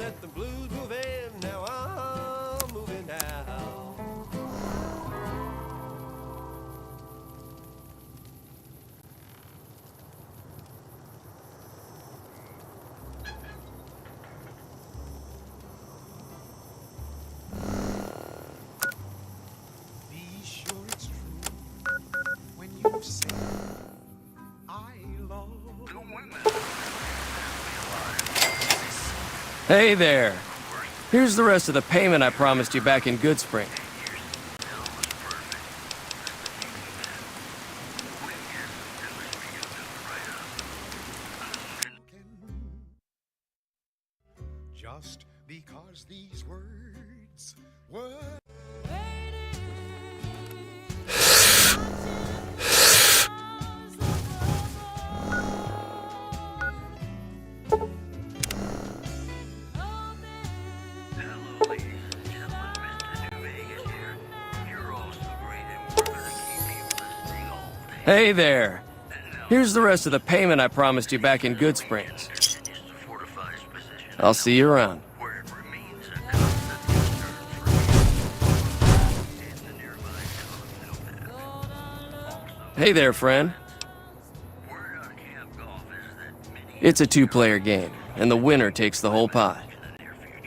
let the blues move in. Now I'm moving out. Be sure it's true when you say I love you. Hey there. Here's the rest of the payment I promised you back in Goodspring. Just because these words were Hey there. Here's the rest of the payment I promised you back in Goodsprings. I'll see you around. Hey there, friend. It's a two-player game, and the winner takes the whole pot.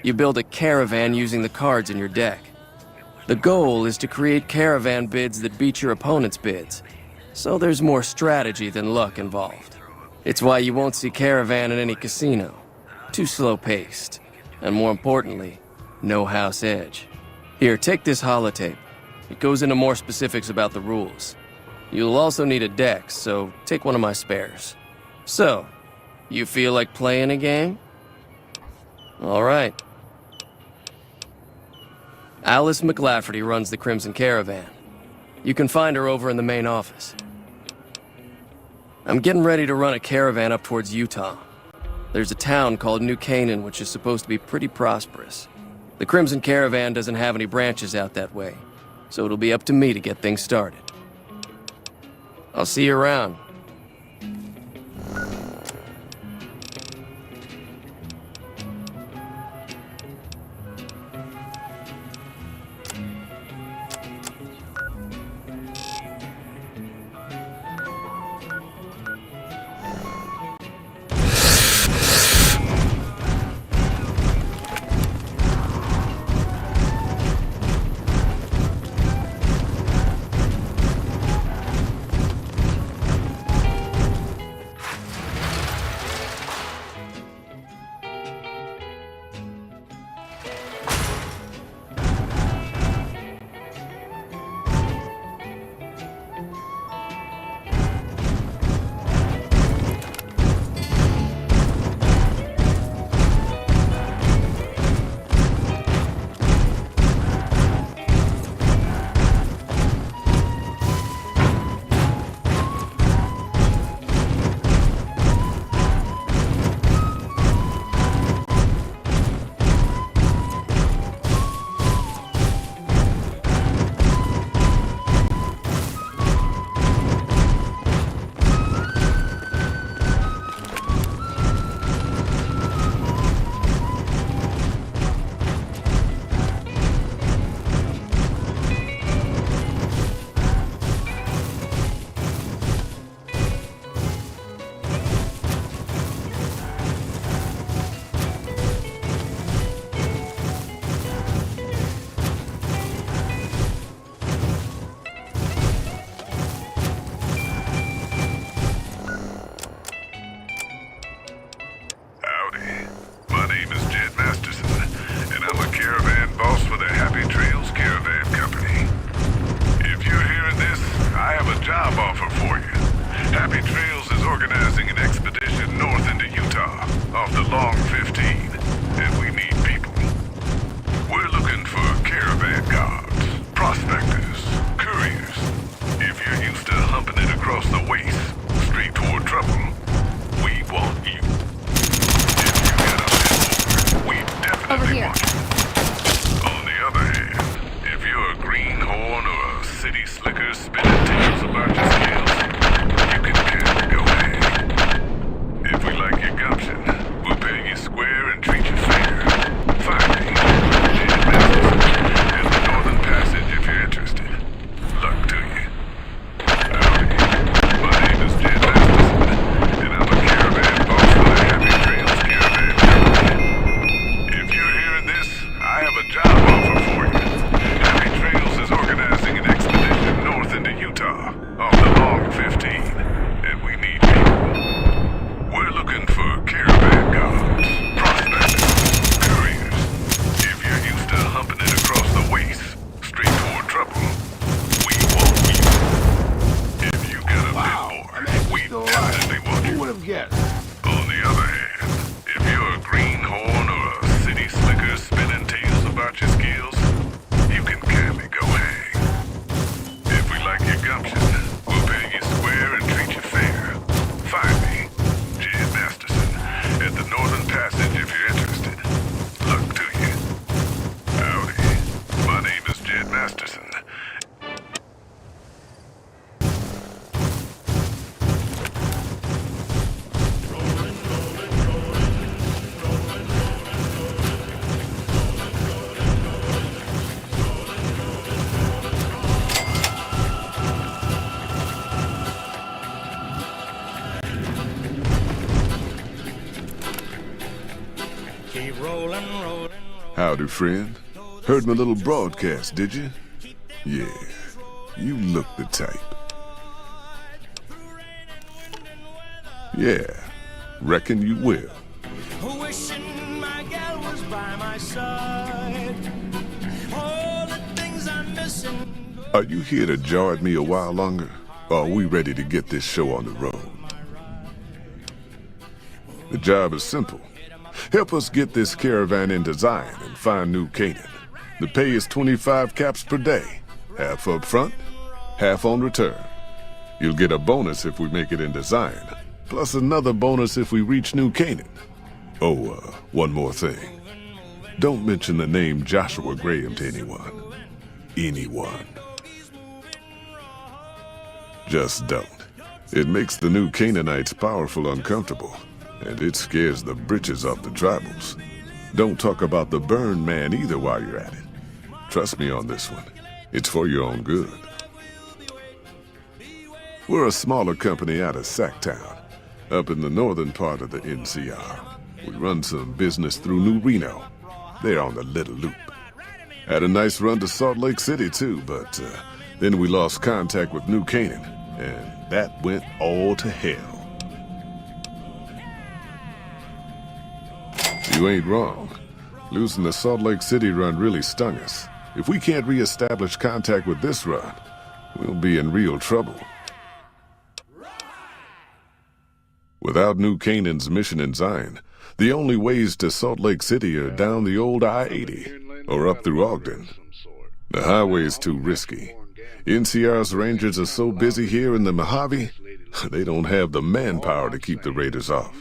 You build a caravan using the cards in your deck. The goal is to create caravan bids that beat your opponent's bids. So there's more strategy than luck involved. It's why you won't see caravan in any casino. Too slow-paced. And more importantly, no house edge. Here, take this holotape. It goes into more specifics about the rules. You'll also need a deck, so take one of my spares. So, you feel like playing a game? All right. Alice McLafferty runs the Crimson Caravan. You can find her over in the main office. I'm getting ready to run a caravan up towards Utah. There's a town called New Canaan which is supposed to be pretty prosperous. The Crimson Caravan doesn't have any branches out that way, so it'll be up to me to get things started. I'll see you around. Over here. On the other hand, if you're a greenhorn or a city slicker spinning tales about your skills, you can kind of go ahead. If we like your gumption, we'll pay you square and treat you fair. Howdy, friend. Heard my little broadcast, did you? Yeah, you look the type. Yeah, reckon you will. Wishing my gal was by my side. All the things I'm missing. Are you here to jar at me a while longer? Or are we ready to get this show on the road? The job is simple. Help us get this caravan into Zion and find New Canaan. The pay is 25 caps per day. Half up front, half on return. You'll get a bonus if we make it into Zion, plus another bonus if we reach New Canaan. Oh, one more thing. Don't mention the name Joshua Graham to anyone. Anyone. Just don't. It makes the New Canaanites powerful uncomfortable, and it scares the britches off the tribals. Don't talk about the Burn Man either while you're at it. Trust me on this one. It's for your own good. We're a smaller company out of Sacktown, up in the northern part of the NCR. We run some business through New Reno. They're on the Little Loop. Had a nice run to Salt Lake City too, but then we lost contact with New Canaan, and that went all to hell. You ain't wrong. Losing the Salt Lake City run really stung us. If we can't re-establish contact with this run, we'll be in real trouble. Without New Canaan's mission in Zion, the only ways to Salt Lake City are down the old I-80 or up through Ogden. The highway's too risky. NCR's rangers are so busy here in the Mojave, they don't have the manpower to keep the raiders off.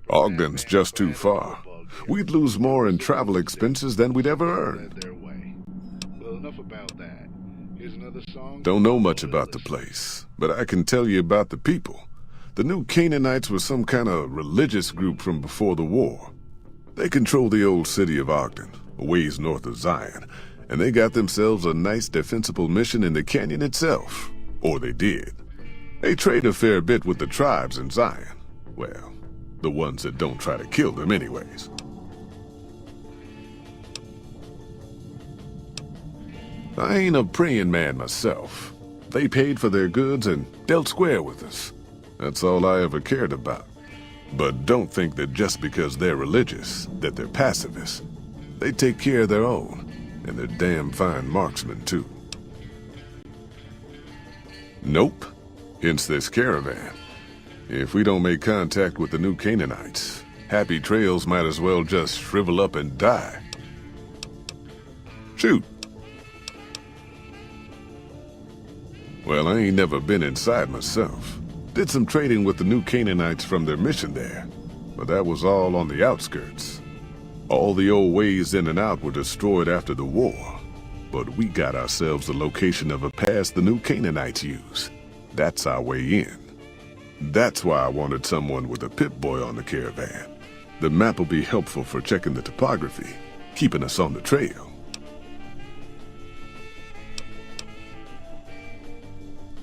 Ogden's just too far. We'd lose more in travel expenses than we'd ever earn. Don't know much about the place, but I can tell you about the people. The New Canaanites were some kind of religious group from before the war. They control the old city of Ogden, a ways north of Zion, and they got themselves a nice defensible mission in the canyon itself. Or they did. They trade a fair bit with the tribes in Zion. Well, the ones that don't try to kill them anyways. I ain't a praying man myself. They paid for their goods and dealt square with us. That's all I ever cared about. But don't think that just because they're religious, that they're pacifists. They take care of their own, and they're damn fine marksmen, too. Nope. Hence this caravan. If we don't make contact with the New Canaanites, Happy Trails might as well just shrivel up and die. Shoot. Well, I ain't never been inside myself. Did some trading with the New Canaanites from their mission there, but that was all on the outskirts. All the old ways in and out were destroyed after the war, but we got ourselves the location of a pass the New Canaanites use. That's our way in. That's why I wanted someone with a Pip-Boy on the caravan. The map will be helpful for checking the topography, keeping us on the trail.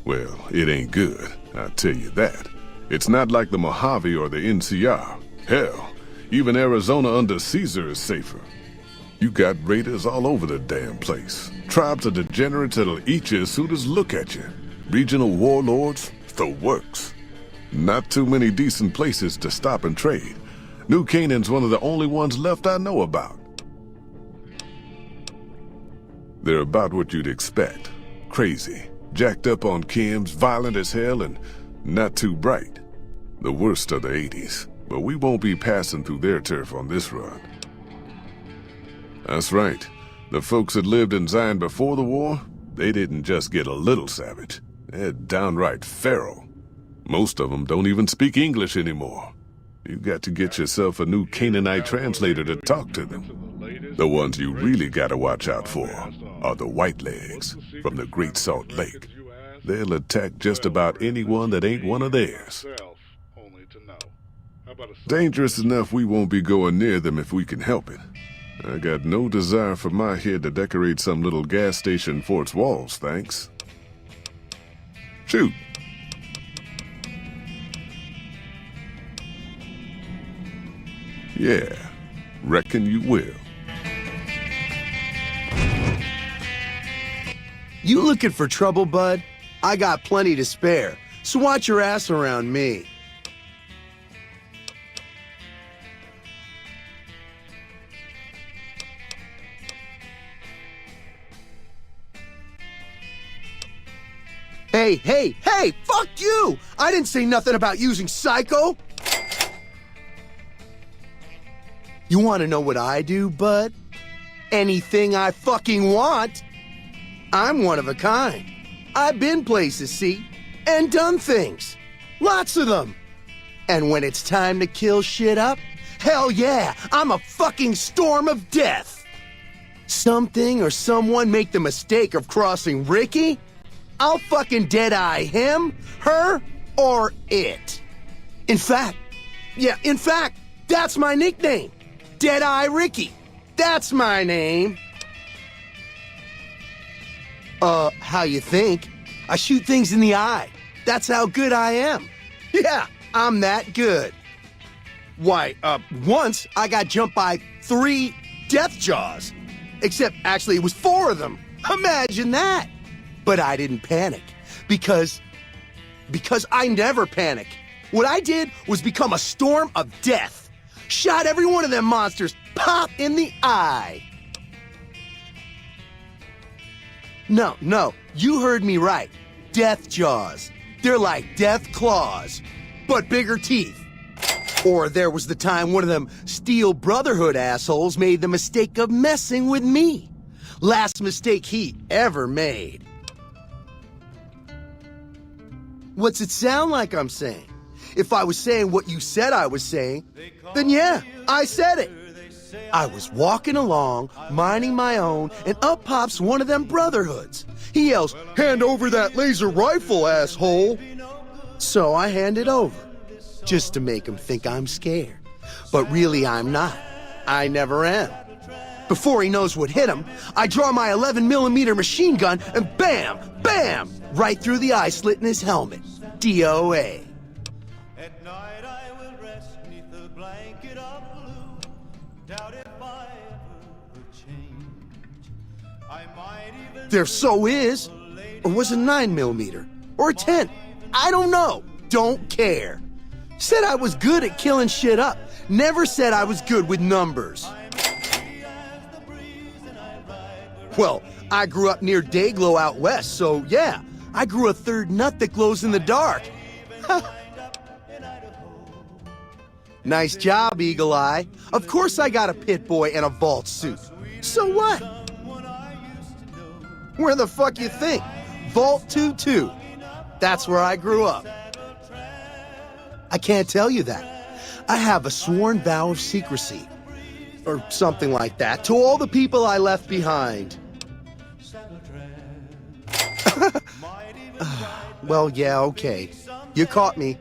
Well, it ain't good, I'll tell you that. It's not like the Mojave or the NCR. Hell, even Arizona under Caesar is safer. You got raiders all over the damn place. Tribes of degenerates that'll eat you as soon as look at you. Regional warlords, the works. Not too many decent places to stop and trade. New Canaan's one of the only ones left I know about. They're about what you'd expect. Crazy. Jacked up on chems, violent as hell, and not too bright. The worst of the 80s, but we won't be passing through their turf on this run. That's right. The folks that lived in Zion before the war, they didn't just get a little savage. They're downright feral. Most of them don't even speak English anymore. You got to get yourself a New Canaanite translator to talk to them. The ones you really gotta watch out for are the Whitelegs from the Great Salt Lake. They'll attack just about anyone that ain't one of theirs. Dangerous enough we won't be going near them if we can help it. I got no desire for my head to decorate some little gas station fort's walls, thanks. Shoot. Yeah. Reckon you will. You looking for trouble, bud? I got plenty to spare, so watch your ass around me. Hey, fuck you! I didn't say nothing about using Psycho! You want to know what I do, bud? Anything I fucking want. I'm one of a kind. I've been places, see? And done things. Lots of them. And when it's time to kill shit up, hell yeah, I'm a fucking storm of death. Something or someone make the mistake of crossing Ricky, I'll fucking dead-eye him, her, or it. In fact, that's my nickname. Dead-Eye Ricky. That's my name. How you think? I shoot things in the eye. That's how good I am. Yeah, I'm that good. Why, once I got jumped by 3 death jaws. Except, actually, it was 4 of them. Imagine that. But I didn't panic. Because I never panic. What I did was become a storm of death. Shot every one of them monsters pop in the eye. No, you heard me right. Death jaws. They're like death claws, but bigger teeth. Or there was the time one of them Steel Brotherhood assholes made the mistake of messing with me. Last mistake he ever made. What's it sound like I'm saying? If I was saying what you said I was saying, then yeah, I said it. I was walking along, minding my own, and up pops one of them Brotherhoods. He yells, "Hand over that laser rifle, asshole!" So I hand it over, just to make him think I'm scared. But really I'm not. I never am. Before he knows what hit him, I draw my 11mm machine gun and bam, bam, right through the eye slit in his helmet. DOA. At night I will rest neath the blanket of blue. Doubt if I ever would change. I might even There so is. Or was it 9mm? Or a 10? I don't know. Don't care. Said I was good at killing shit up. Never said I was good with numbers. Well, I grew up near Dayglow out west, so yeah, I grew a third nut that glows in the dark. Nice job, Eagle Eye. Of course I got a pit boy and a vault suit. So what? Where the fuck you think? Vault 2-2. That's where I grew up. I can't tell you that. I have a sworn vow of secrecy. Or something like that, to all the people I left behind. Well, yeah, okay. You caught me.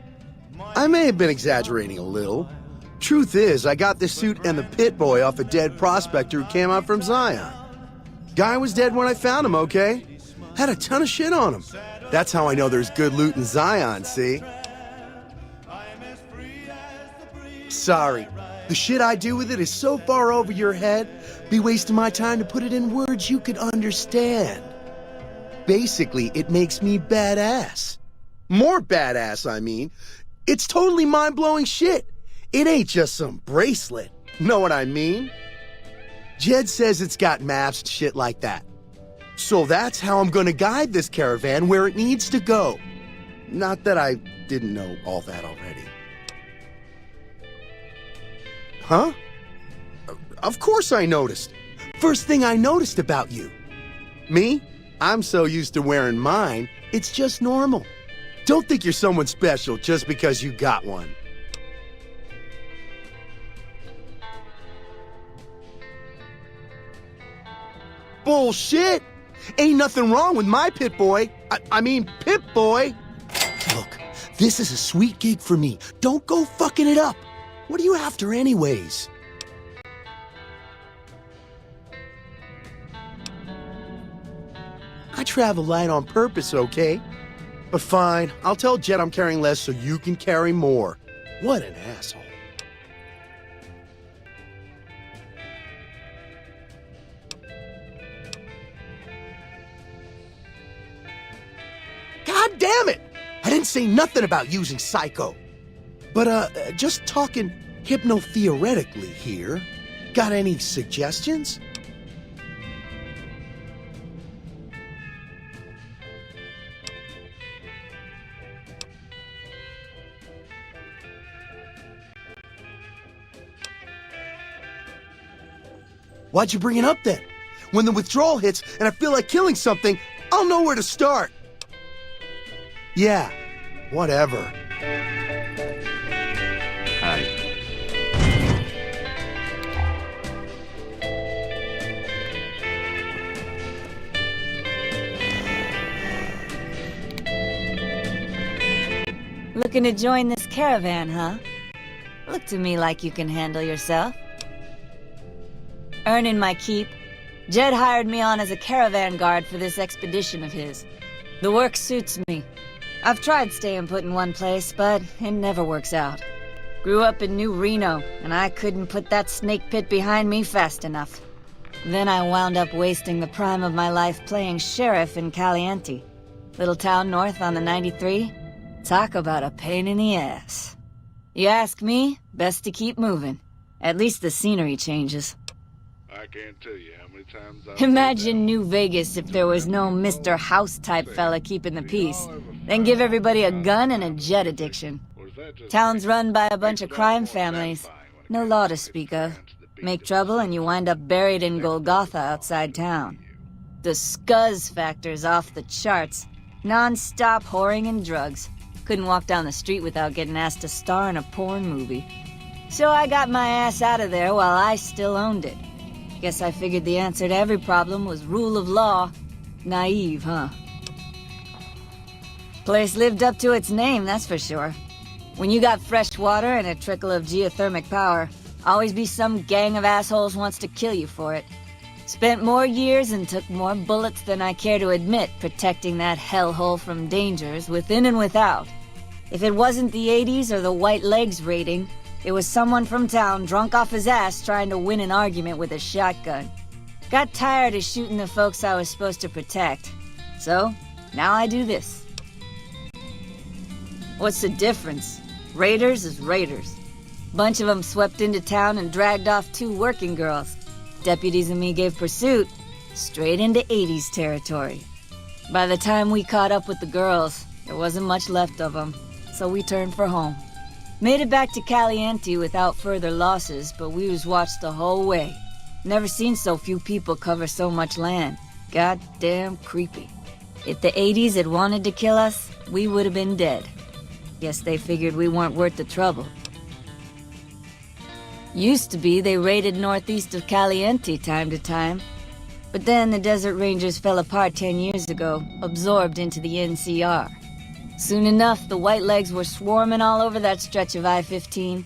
I may have been exaggerating a little. Truth is, I got this suit and the pit boy off a dead prospector who came out from Zion. Guy was dead when I found him, okay? Had a ton of shit on him. That's how I know there's good loot in Zion, see? Sorry. The shit I do with it is so far over your head, be wasting my time to put it in words you could understand. Basically, it makes me badass. More badass, I mean. It's totally mind-blowing shit. It ain't just some bracelet. Know what I mean? Jed says it's got maps and shit like that. So that's how I'm gonna guide this caravan where it needs to go. Not that I didn't know all that already. Huh? Of course I noticed. First thing I noticed about you. Me? I'm so used to wearing mine, it's just normal. Don't think you're someone special just because you got one. Bullshit! Ain't nothing wrong with my pit boy. I mean, Pip Boy. Look, this is a sweet gig for me. Don't go fucking it up. What are you after anyways? I travel light on purpose, okay? But fine, I'll tell Jet I'm carrying less so you can carry more. What an asshole. God damn it! I didn't say nothing about using Psycho. But, just talking hypno-theoretically here. Got any suggestions? Why'd you bring it up then? When the withdrawal hits and I feel like killing something, I'll know where to start. Yeah, whatever. Hi. Looking to join this caravan, huh? Look to me like you can handle yourself. Earning my keep, Jed hired me on as a caravan guard for this expedition of his. The work suits me. I've tried staying put in one place, but it never works out. Grew up in New Reno, and I couldn't put that snake pit behind me fast enough. Then I wound up wasting the prime of my life playing sheriff in Caliente. Little town north on the 93. Talk about a pain in the ass. You ask me, best to keep moving. At least the scenery changes. I can't tell you how many times I've Imagine New Vegas if there was no Mr. House-type fella keeping the peace. Then give everybody a gun and a jet addiction. Town's run by a bunch of crime families. No law to speak of. Make trouble and you wind up buried in Golgotha outside town. The scuzz factor's off the charts. Non-stop whoring and drugs. Couldn't walk down the street without getting asked to star in a porn movie. So I got my ass out of there while I still owned it. Guess I figured the answer to every problem was rule of law. Naive, huh? Place lived up to its name, that's for sure. When you got fresh water and a trickle of geothermic power, always be some gang of assholes wants to kill you for it. Spent more years and took more bullets than I care to admit protecting that hellhole from dangers within and without. If it wasn't the 80s or the white legs raiding, it was someone from town drunk off his ass trying to win an argument with a shotgun. Got tired of shooting the folks I was supposed to protect. So, now I do this. What's the difference? Raiders is raiders. Bunch of them swept into town and dragged off 2 working girls. Deputies and me gave pursuit, straight into 80s territory. By the time we caught up with the girls, there wasn't much left of them, so we turned for home. Made it back to Caliente without further losses, but we was watched the whole way. Never seen so few people cover so much land. Goddamn creepy. If the 80s had wanted to kill us, we would have been dead. Guess they figured we weren't worth the trouble. Used to be they raided northeast of Caliente time to time. But then the Desert Rangers fell apart 10 years ago, absorbed into the NCR. Soon enough, the White Legs were swarming all over that stretch of I-15.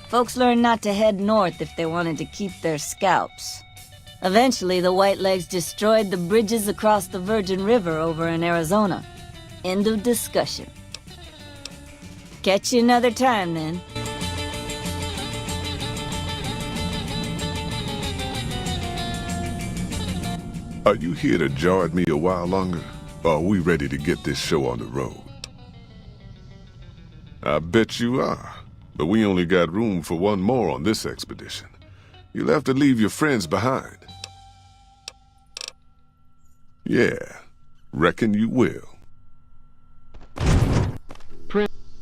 Folks learned not to head north if they wanted to keep their scalps. Eventually, the White Legs destroyed the bridges across the Virgin River over in Arizona. End of discussion. Catch you another time, then. Are you here to jar at me a while longer? Or are we ready to get this show on the road? I bet you are. But we only got room for one more on this expedition. You'll have to leave your friends behind. Yeah, reckon you will.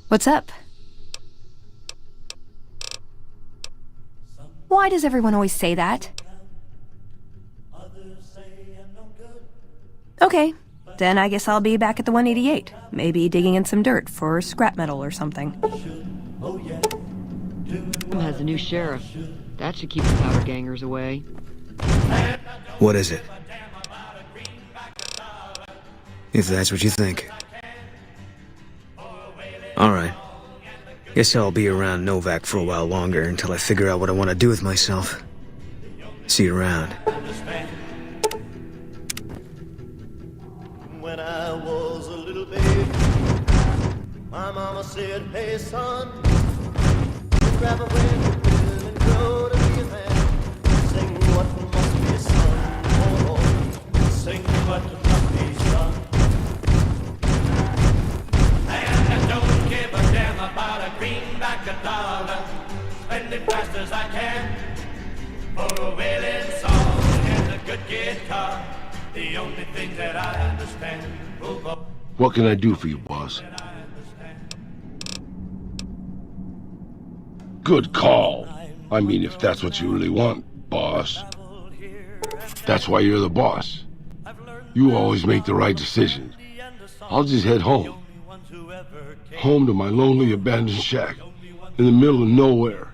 What's up? Why does everyone always say that? Okay, then I guess I'll be back at the 188. Maybe digging in some dirt for scrap metal or something. Has a new sheriff. That should keep the powder gangers away. What is it? If that's what you think. Alright. Guess I'll be around Novak for a while longer until I figure out what I want to do with myself. See you around. When I was a little baby, my mama said, hey son, grab a whip and grow to be a man. Sing what must be sung, oh, sing what must be sung. things that I understand. Oh, boy. What can I do for you, boss? Good call. I mean, if that's what you really want, boss. That's why you're the boss. You always make the right decisions. I'll just head home. Home to my lonely abandoned shack in the middle of nowhere.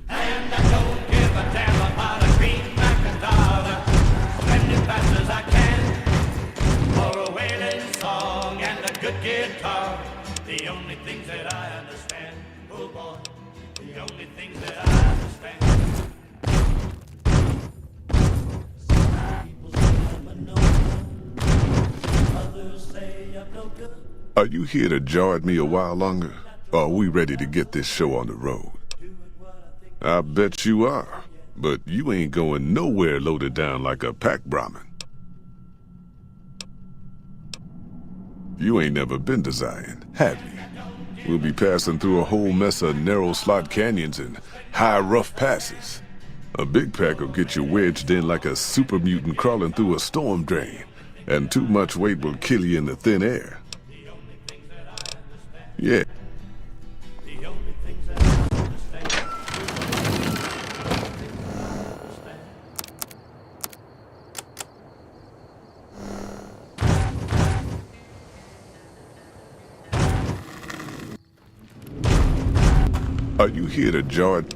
And I don't give a damn about a greenback and dollar. Spend it fast as I can for a wailing song and a good guitar. The only things that I understand, oh boy, the only things that I understand. Some people say I'm a no good, others say I'm no good. Are you here to jaw at me a while longer? Or are we ready to get this show on the road? I bet you are. But you ain't going nowhere loaded down like a pack Brahmin. You ain't never been to Zion, have you? We'll be passing through a whole mess of narrow slot canyons and high rough passes. A big pack will get you wedged in like a super mutant crawling through a storm drain, and too much weight will kill you in the thin air. Yeah. The only things that I understand. Are you here to jaw it?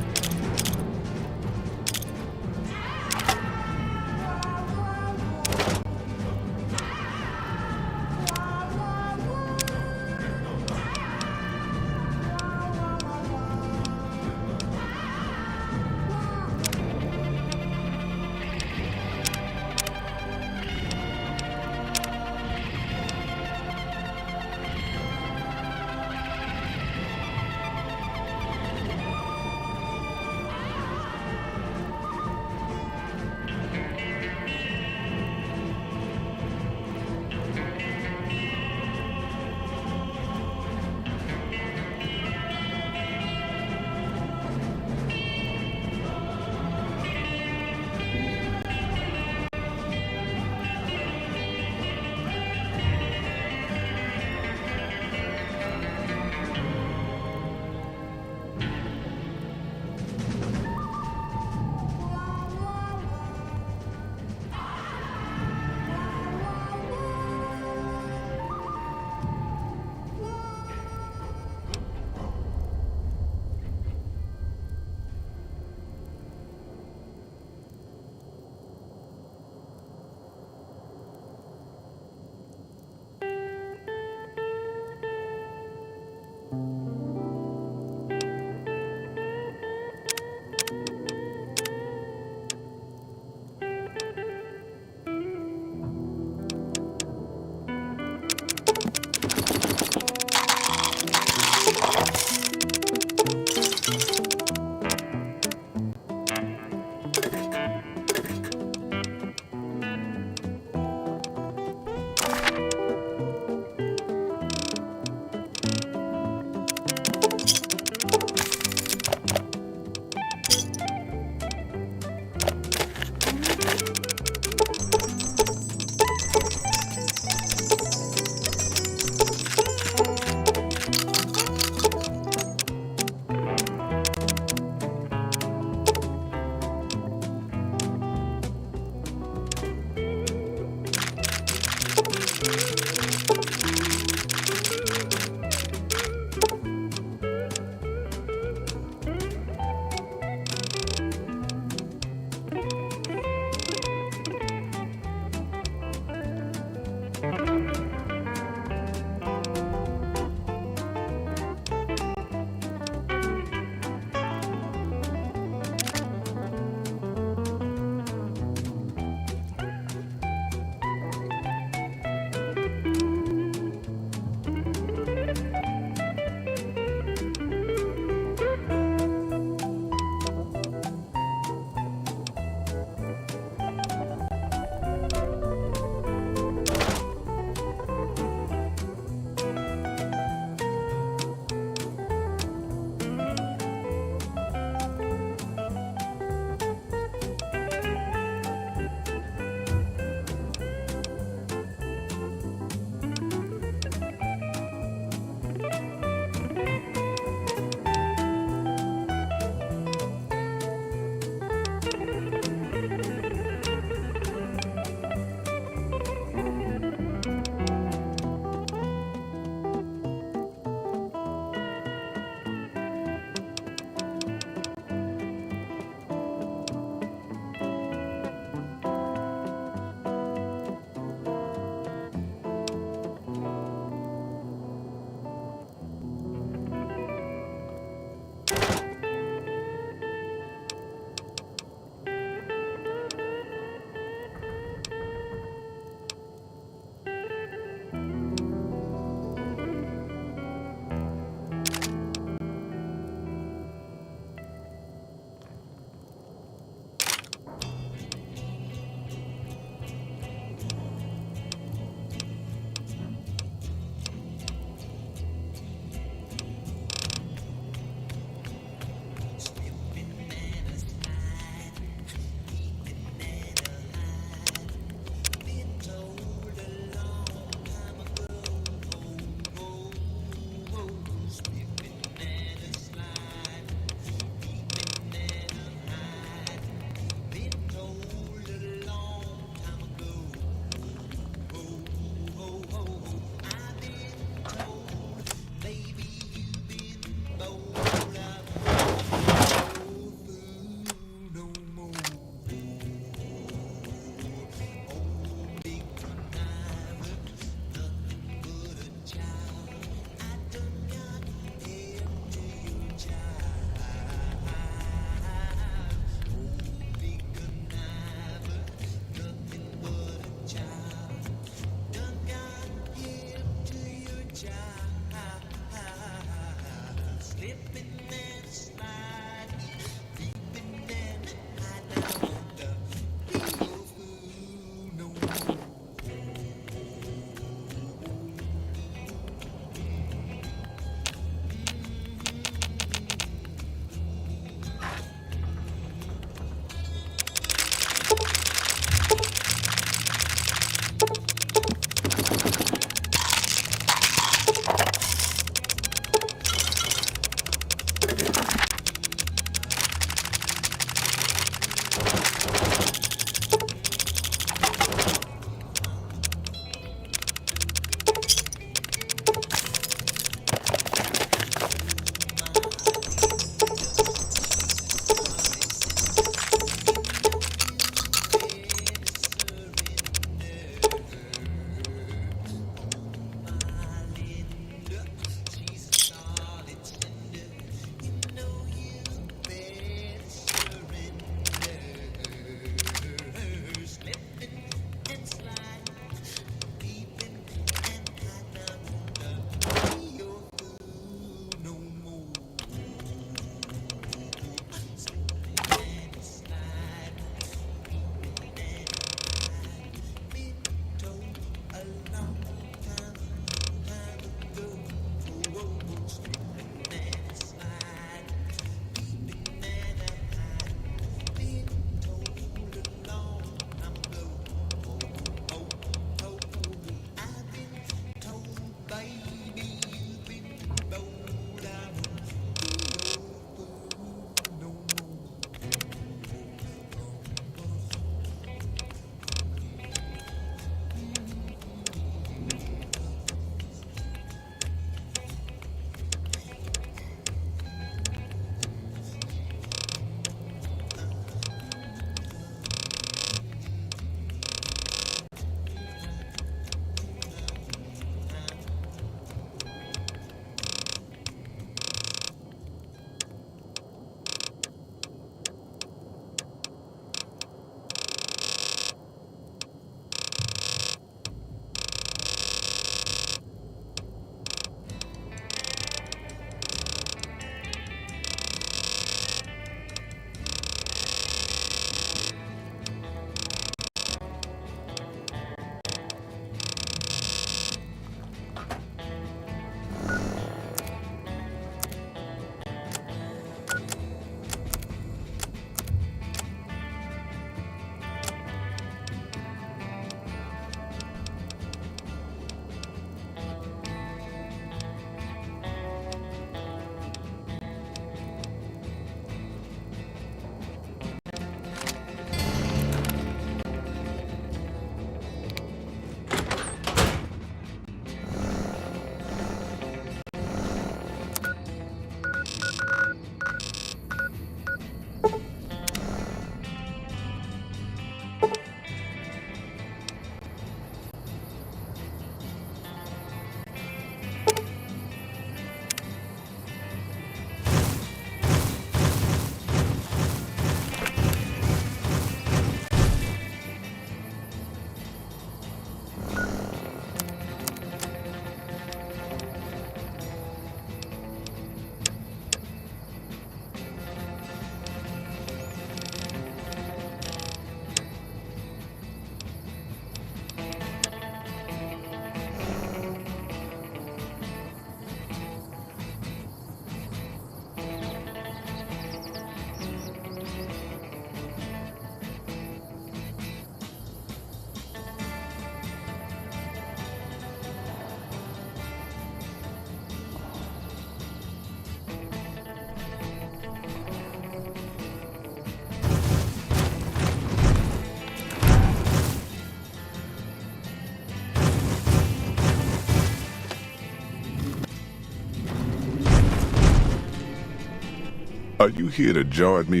Are you here to jar at me?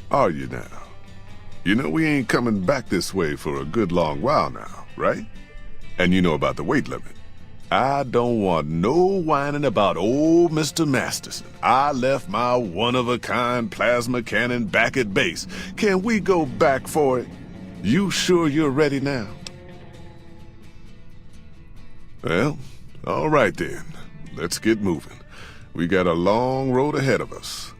Are you now? You know we ain't coming back this way for a good long while now, right? And you know about the weight limit. I don't want no whining about old Mr. Masterson. I left my one-of-a-kind plasma cannon back at base. Can we go back for it? You sure you're ready now? Well, all right then. Let's get moving. We got a long road ahead of us.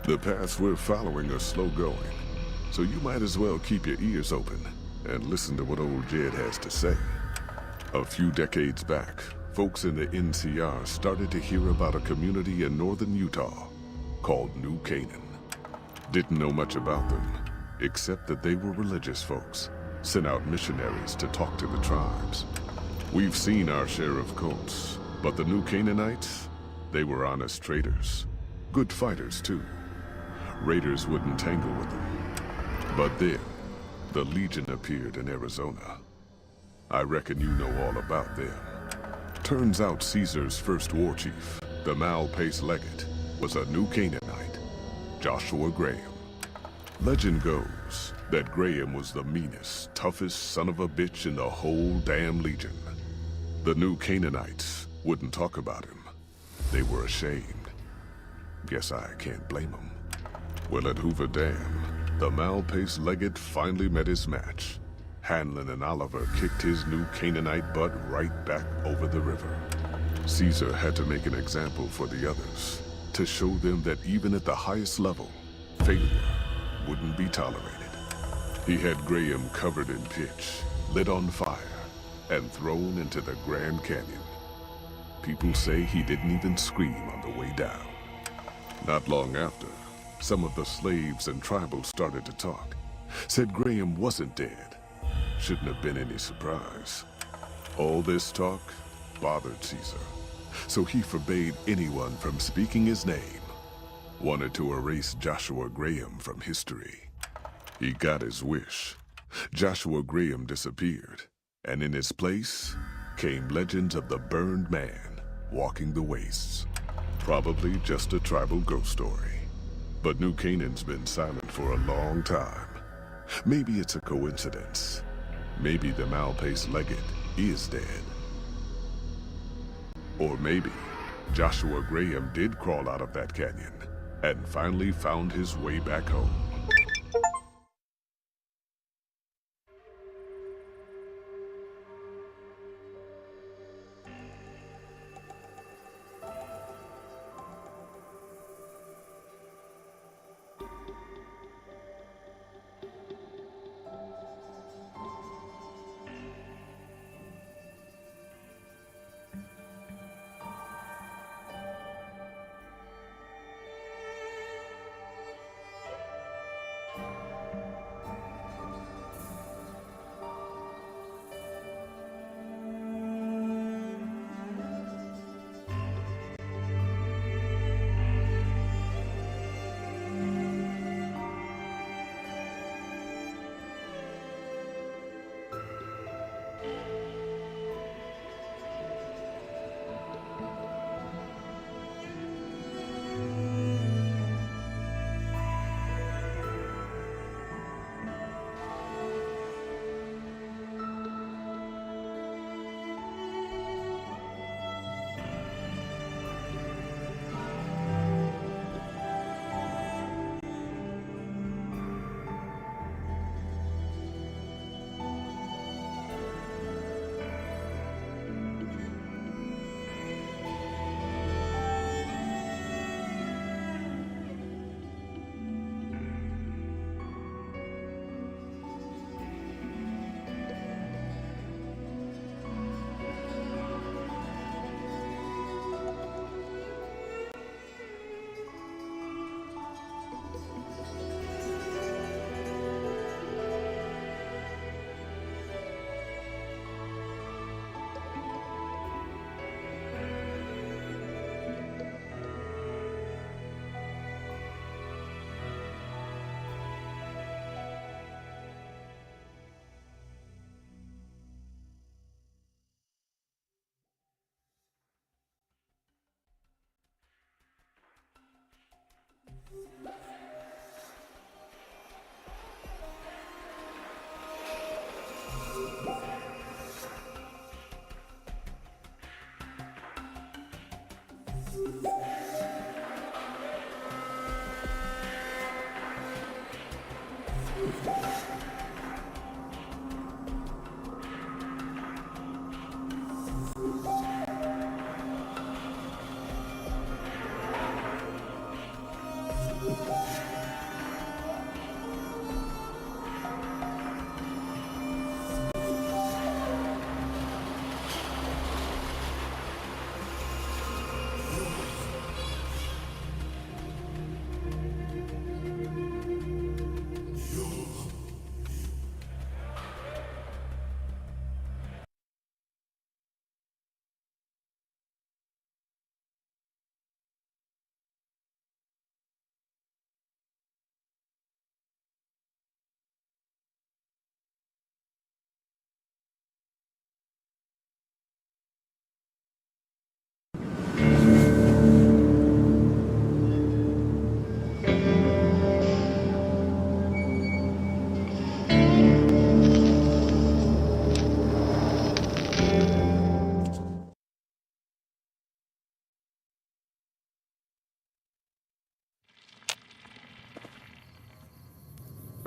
The paths we're following are slow going, so you might as well keep your ears open and listen to what old Jed has to say. A few decades back, folks in the NCR started to hear about a community in northern Utah called New Canaan. Didn't know much about them, except that they were religious folks, sent out missionaries to talk to the tribes. We've seen our share of cults, but the New Canaanites, they were honest traders. Good fighters, too. Raiders wouldn't tangle with them. But then, the Legion appeared in Arizona. I reckon you know all about them. Turns out Caesar's first war chief, the Malpais Legate, was a New Canaanite, Joshua Graham. Legend goes that Graham was the meanest, toughest son of a bitch in the whole damn Legion. The New Canaanites wouldn't talk about him. They were ashamed. Guess I can't blame them. Well, at Hoover Dam, the Malpais Legate finally met his match. Hanlon and Oliver kicked his New Canaanite butt right back over the river. Caesar had to make an example for the others, to show them that even at the highest level, failure wouldn't be tolerated. He had Graham covered in pitch, lit on fire, and thrown into the Grand Canyon. People say he didn't even scream on the way down. Not long after, some of the slaves and tribals started to talk. Said Graham wasn't dead. Shouldn't have been any surprise. All this talk bothered Caesar, so he forbade anyone from speaking his name. Wanted to erase Joshua Graham from history. He got his wish. Joshua Graham disappeared, and in his place came legends of the burned man walking the wastes. Probably just a tribal ghost story. But New Canaan's been silent for a long time. Maybe it's a coincidence. Maybe the Malpais Legate is dead. Or maybe Joshua Graham did crawl out of that canyon and finally found his way back home.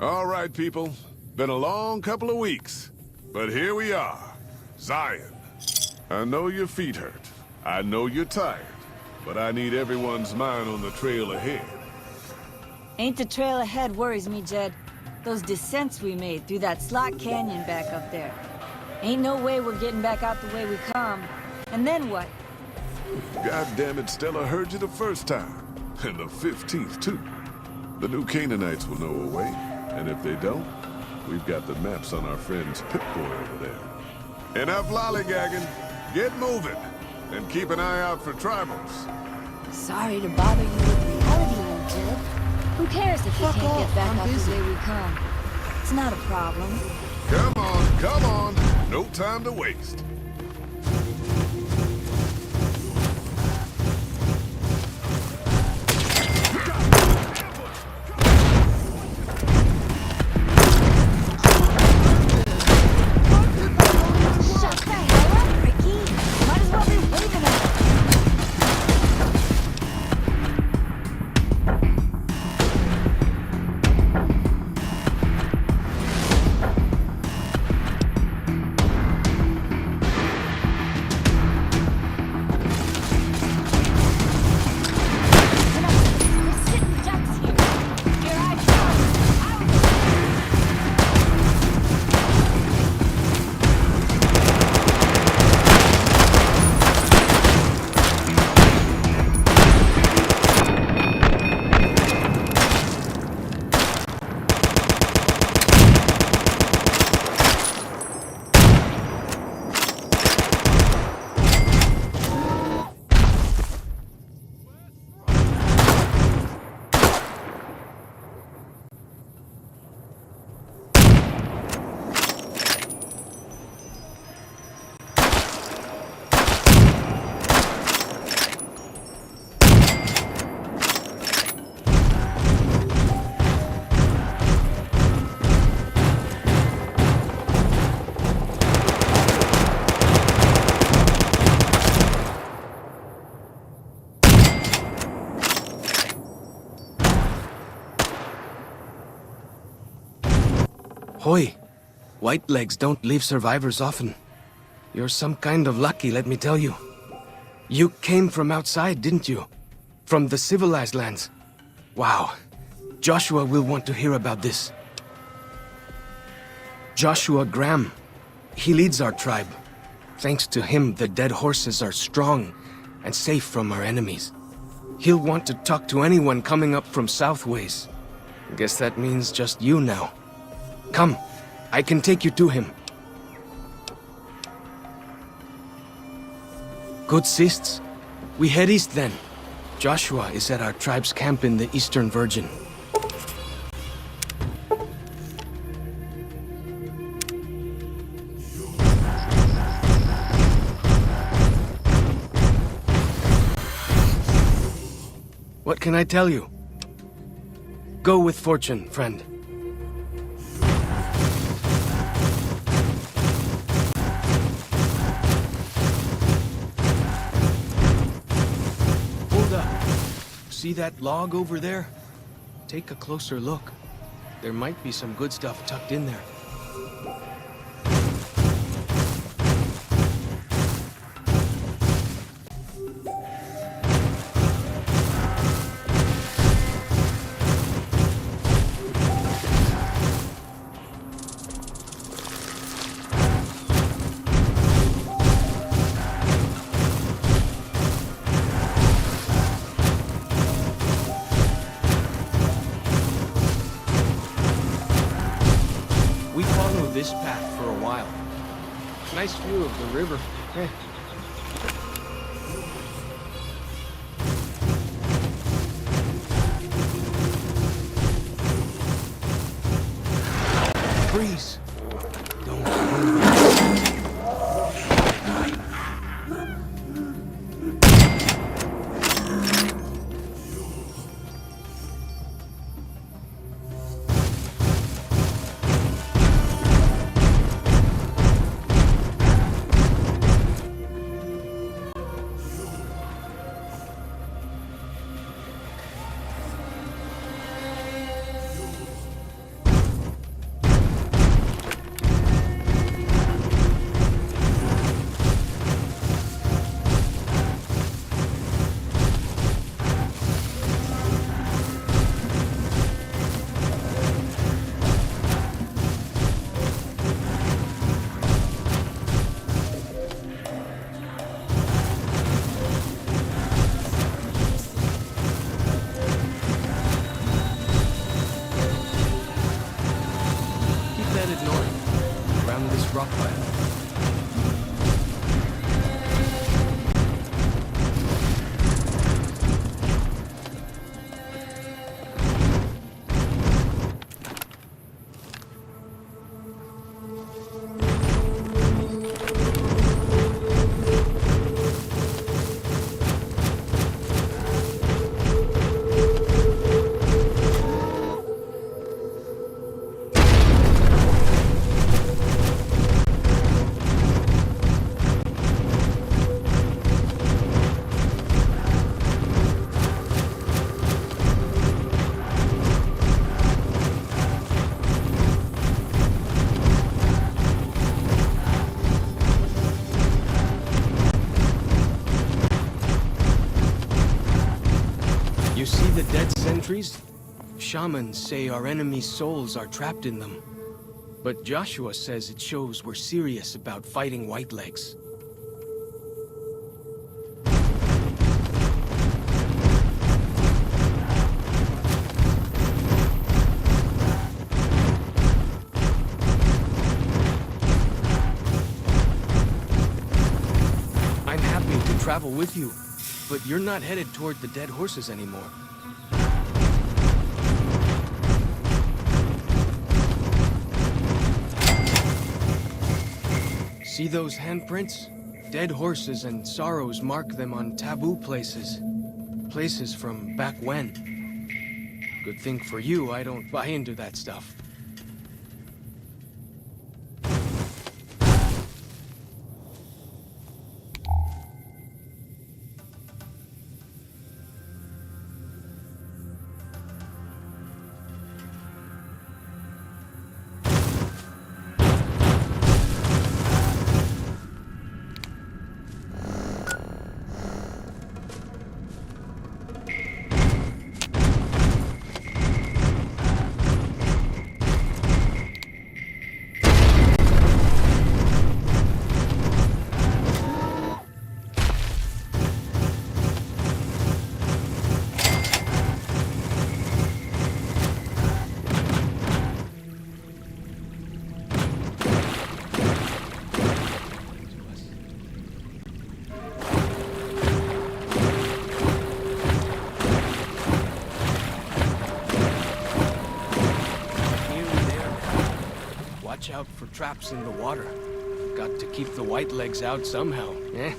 All right, people. Been a long couple of weeks. But here we are. Zion. I know your feet hurt. I know you're tired. But I need everyone's mind on the trail ahead. Ain't the trail ahead worries me, Jed. Those descents we made through that slot canyon back up there. Ain't no way we're getting back out the way we come. And then what? God damn it, Stella heard you the first time. And the 15th, too. The new Canaanites will know a way. And if they don't, we've got the maps on our friend's Pip-Boy over there. Enough lollygagging. Get moving. And keep an eye out for tribals. Sorry to bother you with reality, old Jed. Who cares if we can't get back out the way we come? It's not a problem. Come on, come on. No time to waste. Shut the hell up, Ricky! Might as well be waving at us. We're sitting ducks here. Here I Hoy, Whitelegs don't leave survivors often. You're some kind of lucky, let me tell you. You came from outside, didn't you? From the civilized lands. Wow. Joshua will want to hear about this. Joshua Graham. He leads our tribe. Thanks to him, the dead horses are strong and safe from our enemies. He'll want to talk to anyone coming up from Southways. Guess that means just you now. Come, I can take you to him. Good Sists. We head east then. Joshua is at our tribe's camp in the Eastern Virgin. What can I tell you? Go with fortune, friend. Hold up. See that log over there? Take a closer look. There might be some good stuff tucked in there. We followed this path for a while. Nice view of the river. Freeze. Don't move. around this rock pile. You see the dead sentries? Shamans say our enemies' souls are trapped in them. But Joshua says it shows we're serious about fighting Whitelegs. I'm happy to travel with you, but you're not headed toward the dead horses anymore. See those handprints? Dead horses and sorrows mark them on taboo places. Places from back when. Good thing for you, I don't buy into that stuff. Watch out for traps in the water. Got to keep the Whitelegs out somehow, eh?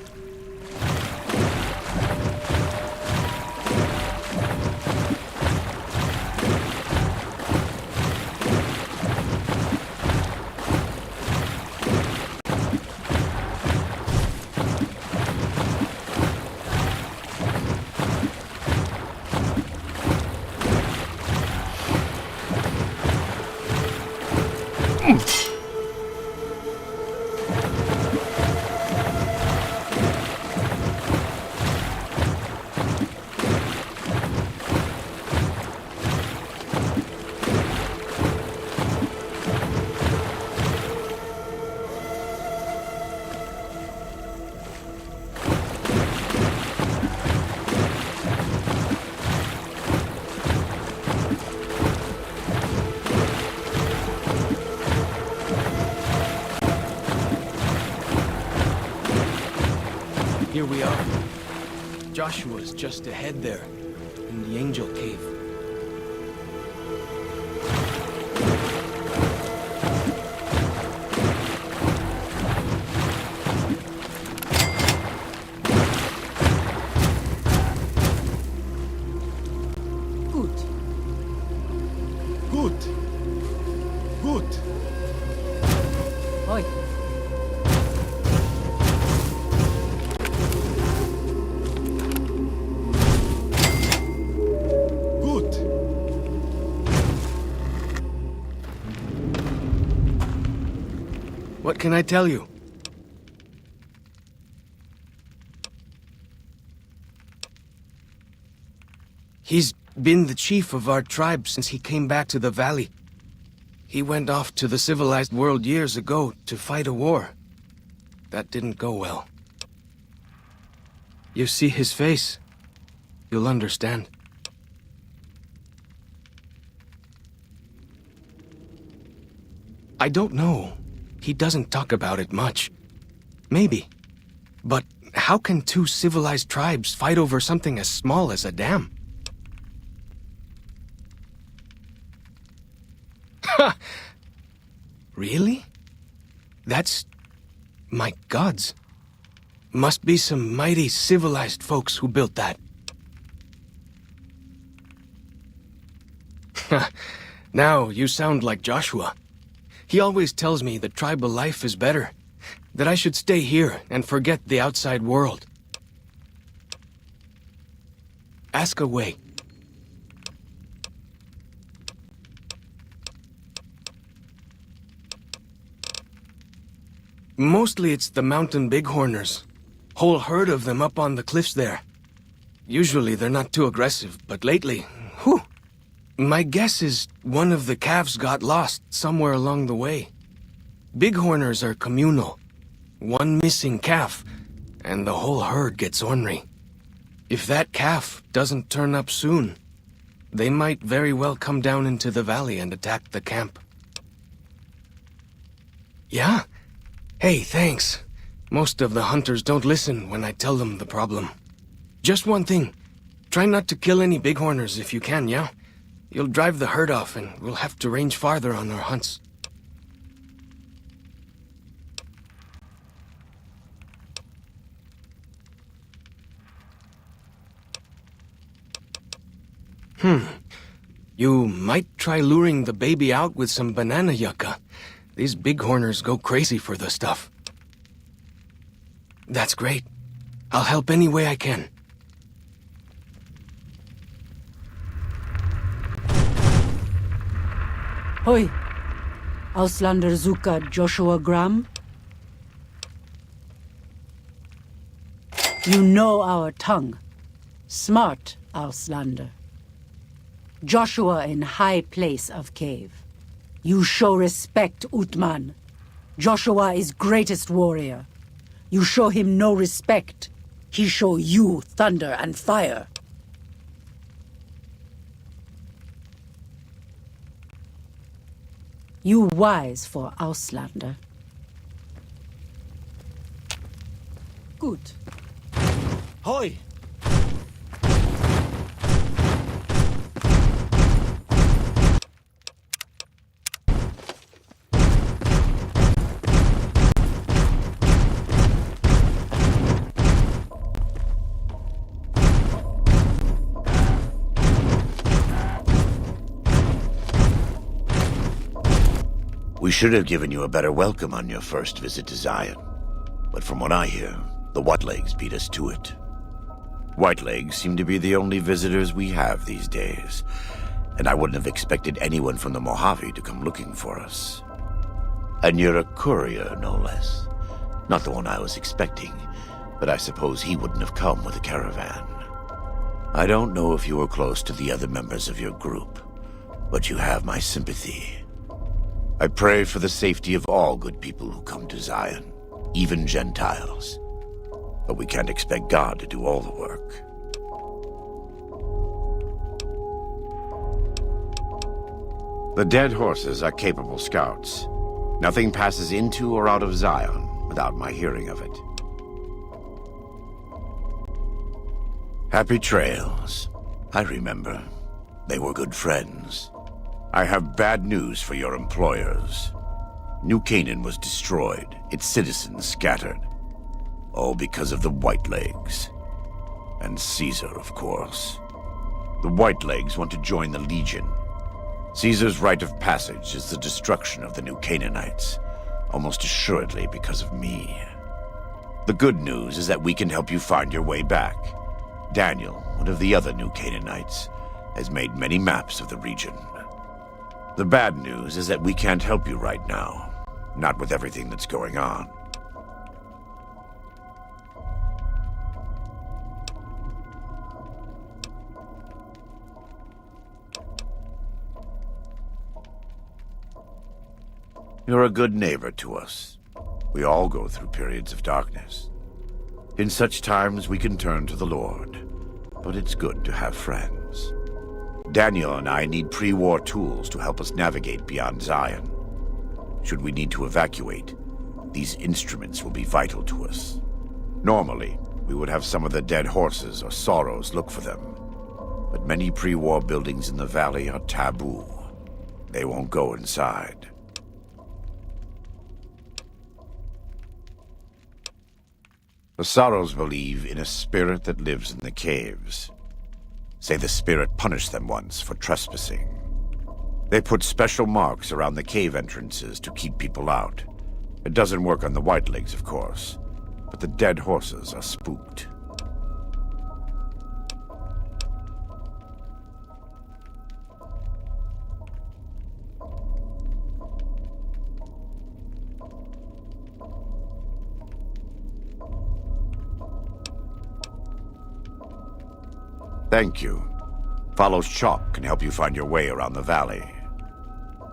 Here we are. Joshua's just ahead there, in the Angel Cave. Gut. Gut. Gut. Oi. What can I tell you? He's been the chief of our tribe since he came back to the valley. He went off to the civilized world years ago to fight a war. That didn't go well. You see his face, you'll understand. I don't know. he doesn't talk about it much. Maybe. But how can two civilized tribes fight over something as small as a dam? Ha! Really? That's... my gods. Must be some mighty civilized folks who built that. Now you sound like Joshua. He always tells me that tribal life is better, that I should stay here and forget the outside world. Ask away. Mostly it's the mountain bighorners. Whole herd of them up on the cliffs there. Usually they're not too aggressive, but lately, whew. My guess is one of the calves got lost somewhere along the way. Bighorners are communal. One missing calf, and the whole herd gets ornery. If that calf doesn't turn up soon, they might very well come down into the valley and attack the camp. Yeah? Hey, thanks. Most of the hunters don't listen when I tell them the problem. Just one thing. Try not to kill any bighorners if you can, yeah? You'll drive the herd off and we'll have to range farther on our hunts. You might try luring the baby out with some banana yucca. These bighorners go crazy for the stuff. That's great. I'll help any way I can. Hoi! Auslander Zuka Joshua Graham? You know our tongue. Smart, Auslander. Joshua in high place of cave. You show respect, Utman. Joshua is greatest warrior. You show him no respect. He show you thunder and fire. You wise for Auslander. Good. Hoi! We should have given you a better welcome on your first visit to Zion. But from what I hear, the Whitelegs beat us to it. Whitelegs seem to be the only visitors we have these days, and I wouldn't have expected anyone from the Mojave to come looking for us. And you're a courier, no less. Not the one I was expecting, but I suppose he wouldn't have come with a caravan. I don't know if you were close to the other members of your group, but you have my sympathy. I pray for the safety of all good people who come to Zion, even Gentiles. But we can't expect God to do all the work. The dead horses are capable scouts. Nothing passes into or out of Zion without my hearing of it. Happy trails. I remember. They were good friends. I have bad news for your employers. New Canaan was destroyed, its citizens scattered. All because of the Whitelegs. And Caesar, of course. The Whitelegs want to join the Legion. Caesar's rite of passage is the destruction of the New Canaanites, almost assuredly because of me. The good news is that we can help you find your way back. Daniel, one of the other New Canaanites, has made many maps of the region. The bad news is that we can't help you right now, not with everything that's going on. You're a good neighbor to us. We all go through periods of darkness. In such times we can turn to the Lord, but it's good to have friends. Daniel and I need pre-war tools to help us navigate beyond Zion. Should we need to evacuate, these instruments will be vital to us. Normally, we would have some of the dead horses or sorrows look for them. But many pre-war buildings in the valley are taboo. They won't go inside. The sorrows believe in a spirit that lives in the caves. Say the spirit punished them once for trespassing. They put special marks around the cave entrances to keep people out. It doesn't work on the Whitelegs, of course, but the dead horses are spooked. Thank you. Fallow's Chalk can help you find your way around the valley.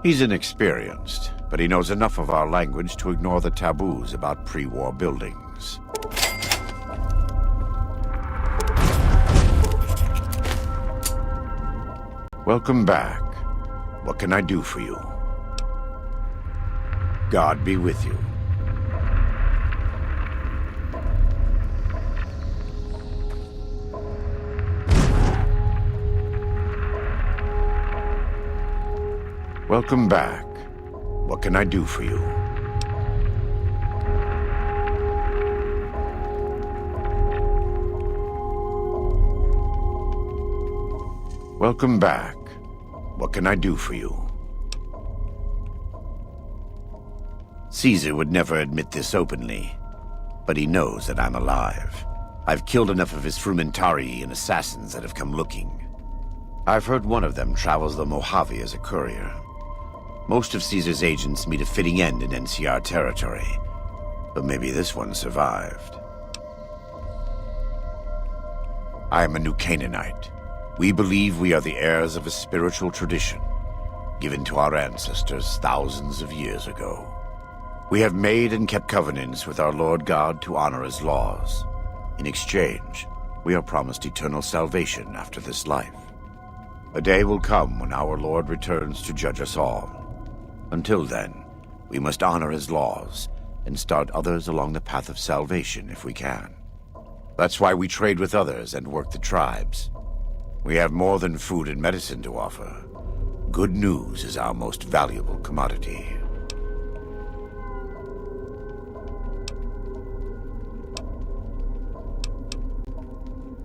He's inexperienced, but he knows enough of our language to ignore the taboos about pre-war buildings. Welcome back. What can I do for you? God be with you. Welcome back. What can I do for you? Welcome back. What can I do for you? Caesar would never admit this openly, but he knows that I'm alive. I've killed enough of his Frumentari and assassins that have come looking. I've heard one of them travels the Mojave as a courier. Most of Caesar's agents meet a fitting end in NCR territory, but maybe this one survived. I am a New Canaanite. We believe we are the heirs of a spiritual tradition, given to our ancestors thousands of years ago. We have made and kept covenants with our Lord God to honor his laws. In exchange, we are promised eternal salvation after this life. A day will come when our Lord returns to judge us all. Until then, we must honor his laws and start others along the path of salvation if we can. That's why we trade with others and work the tribes. We have more than food and medicine to offer. Good news is our most valuable commodity.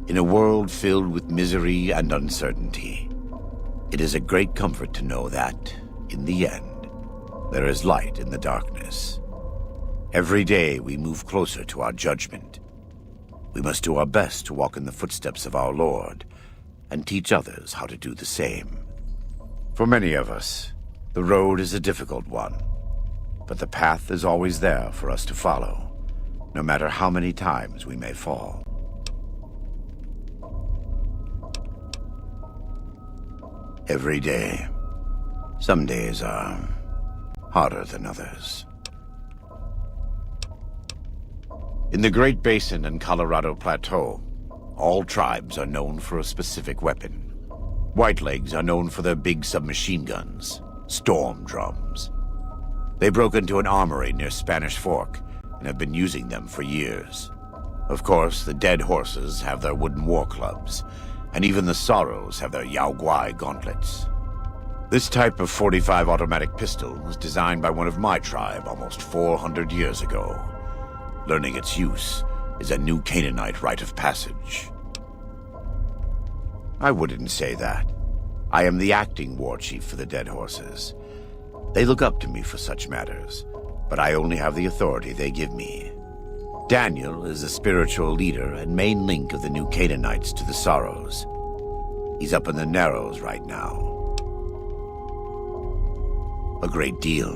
In a world filled with misery and uncertainty, it is a great comfort to know that, in the end, there is light in the darkness. Every day we move closer to our judgment. We must do our best to walk in the footsteps of our Lord and teach others how to do the same. For many of us, the road is a difficult one, but the path is always there for us to follow, no matter how many times we may fall. Every day. Some days are harder than others. In the Great Basin and Colorado Plateau, all tribes are known for a specific weapon. Whitelegs are known for their big submachine guns, storm drums. They broke into an armory near Spanish Fork and have been using them for years. Of course, the dead horses have their wooden war clubs, and even the sorrows have their Yao Guai gauntlets. This type of .45 automatic pistol was designed by one of my tribe almost 400 years ago. Learning its use is a New Canaanite rite of passage. I wouldn't say that. I am the acting war chief for the dead horses. They look up to me for such matters, but I only have the authority they give me. Daniel is the spiritual leader and main link of the New Canaanites to the Sorrows. He's up in the Narrows right now. A great deal.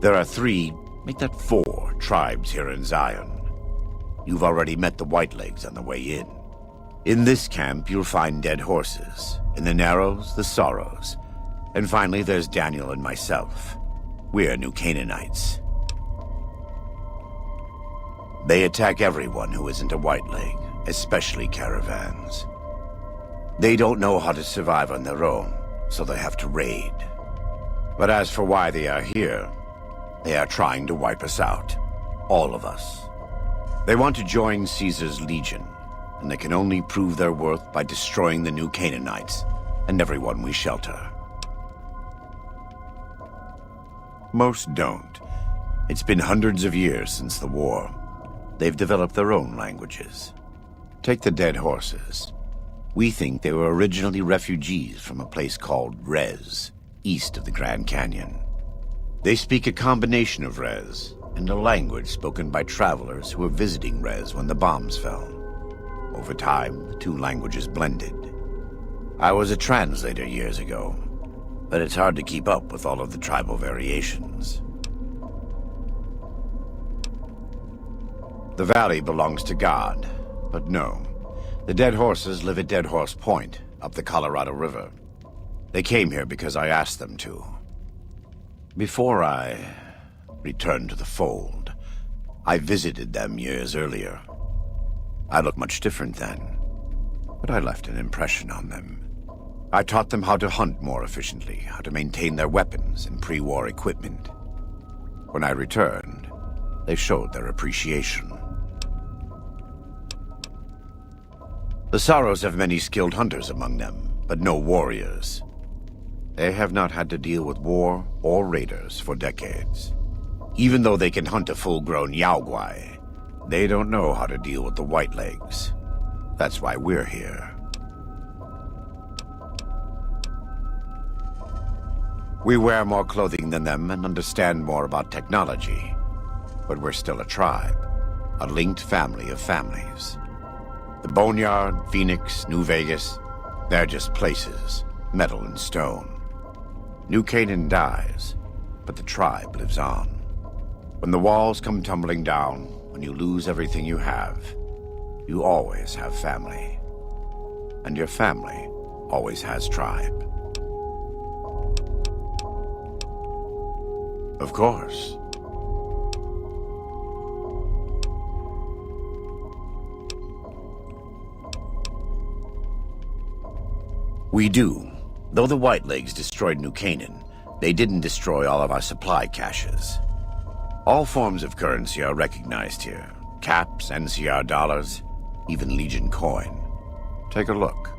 There are 3, make that 4, tribes here in Zion. You've already met the Whitelegs on the way in. In this camp, you'll find dead horses. In the Narrows, the Sorrows. And finally, there's Daniel and myself. We're New Canaanites. They attack everyone who isn't a Whiteleg, especially caravans. They don't know how to survive on their own, so they have to raid. But as for why they are here, They are trying to wipe us out. All of us. They want to join Caesar's legion, and they can only prove their worth by destroying the New Canaanites and everyone we shelter. Most don't. It's been hundreds of years since the war. They've developed their own languages. Take the Dead Horses. We think they were originally refugees from a place called Rez, east of the Grand Canyon. They speak a combination of Rez and a language spoken by travelers who were visiting Rez when the bombs fell. Over time, the two languages blended. I was a translator years ago, but it's hard to keep up with all of the tribal variations. The valley belongs to God, but no. The Dead Horses live at Dead Horse Point, up the Colorado River. They came here because I asked them to. Before I returned to the fold, I visited them years earlier. I looked much different then, but I left an impression on them. I taught them how to hunt more efficiently, how to maintain their weapons and pre-war equipment. When I returned, they showed their appreciation. The Sorrows have many skilled hunters among them, but no warriors. They have not had to deal with war or raiders for decades. Even though they can hunt a full-grown Yaoguai, they don't know how to deal with the Whitelegs. That's why we're here. We wear more clothing than them and understand more about technology, but we're still a tribe, a linked family of families. The Boneyard, Phoenix, New Vegas, they're just places, metal and stone. New Canaan dies, but the tribe lives on. When the walls come tumbling down, when you lose everything you have, you always have family. And your family always has tribe. Of course. We do. Though the Whitelegs destroyed New Canaan, they didn't destroy all of our supply caches. All forms of currency are recognized here. Caps, NCR dollars, even Legion coin. Take a look.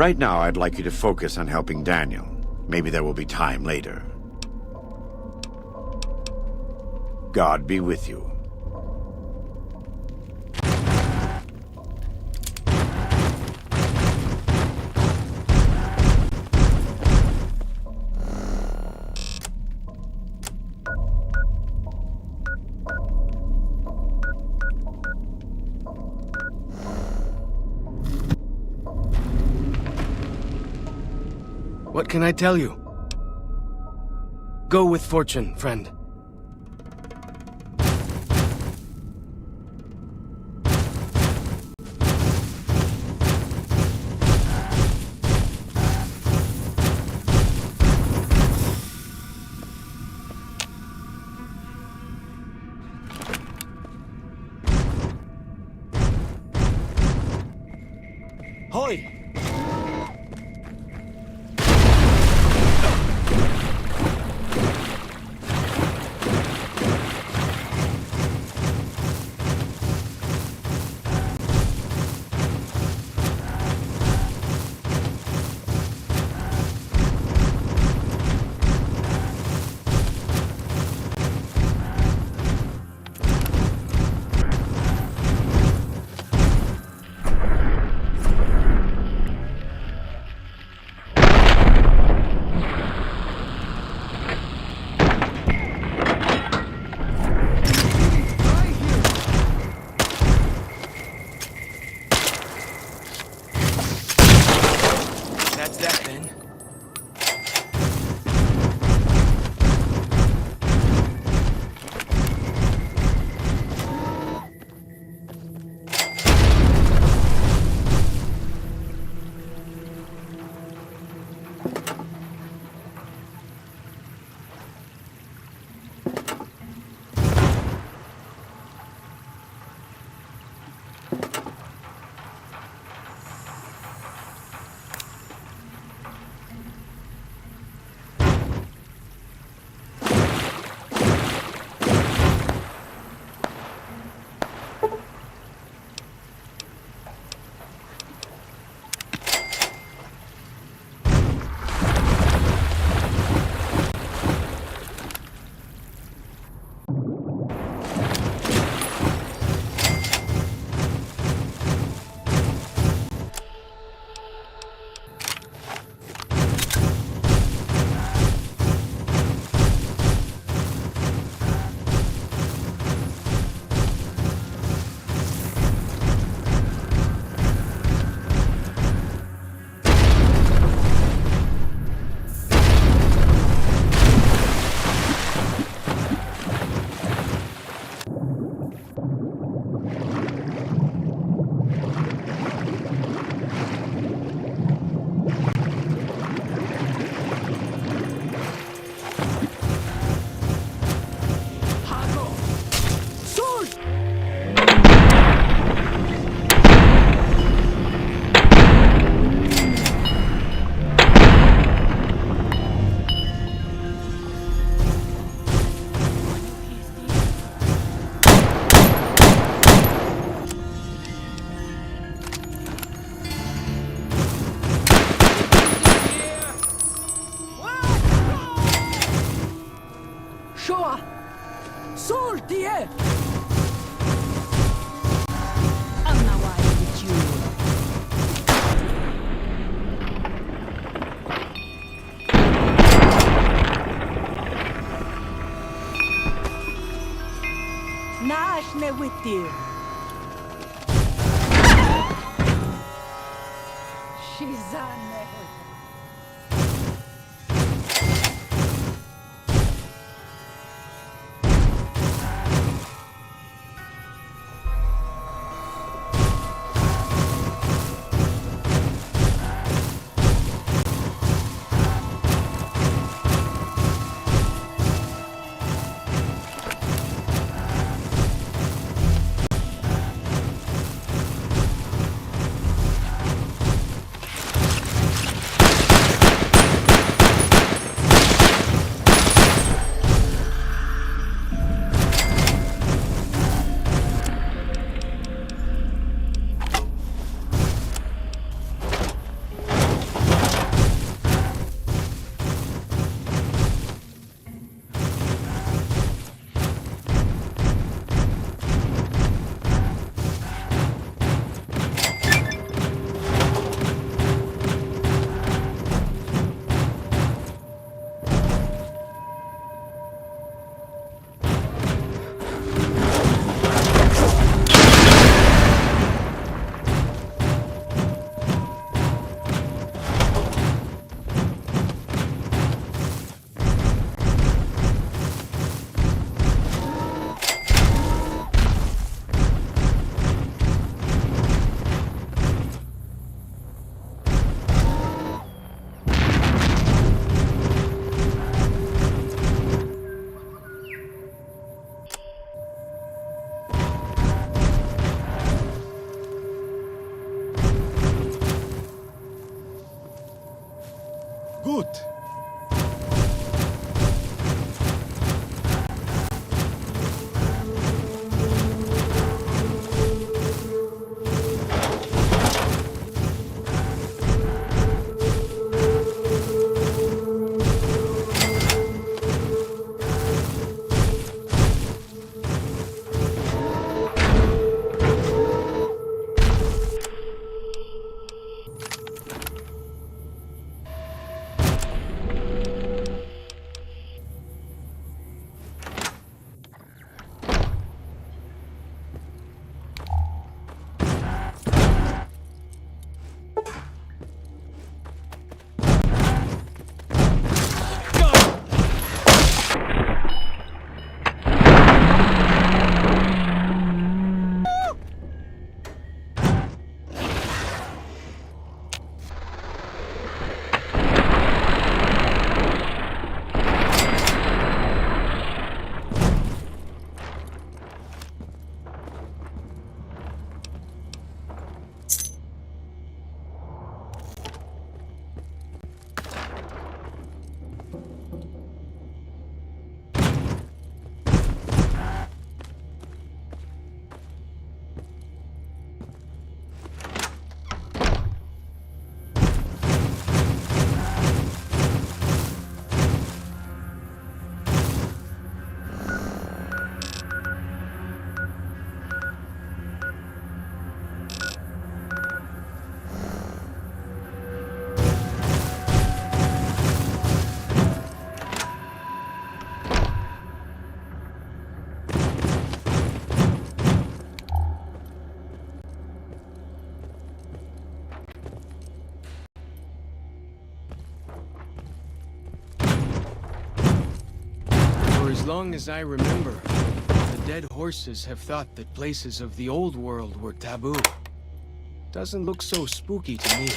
Right now, I'd like you to focus on helping Daniel. Maybe there will be time later. God be with you. What can I tell you? Go with fortune, friend. Hoy! that then. Shoah! Sol, tie! Nash ne with you. She's on there. Gut. as long as I remember, the dead horses have thought that places of the old world were taboo. Doesn't look so spooky to me.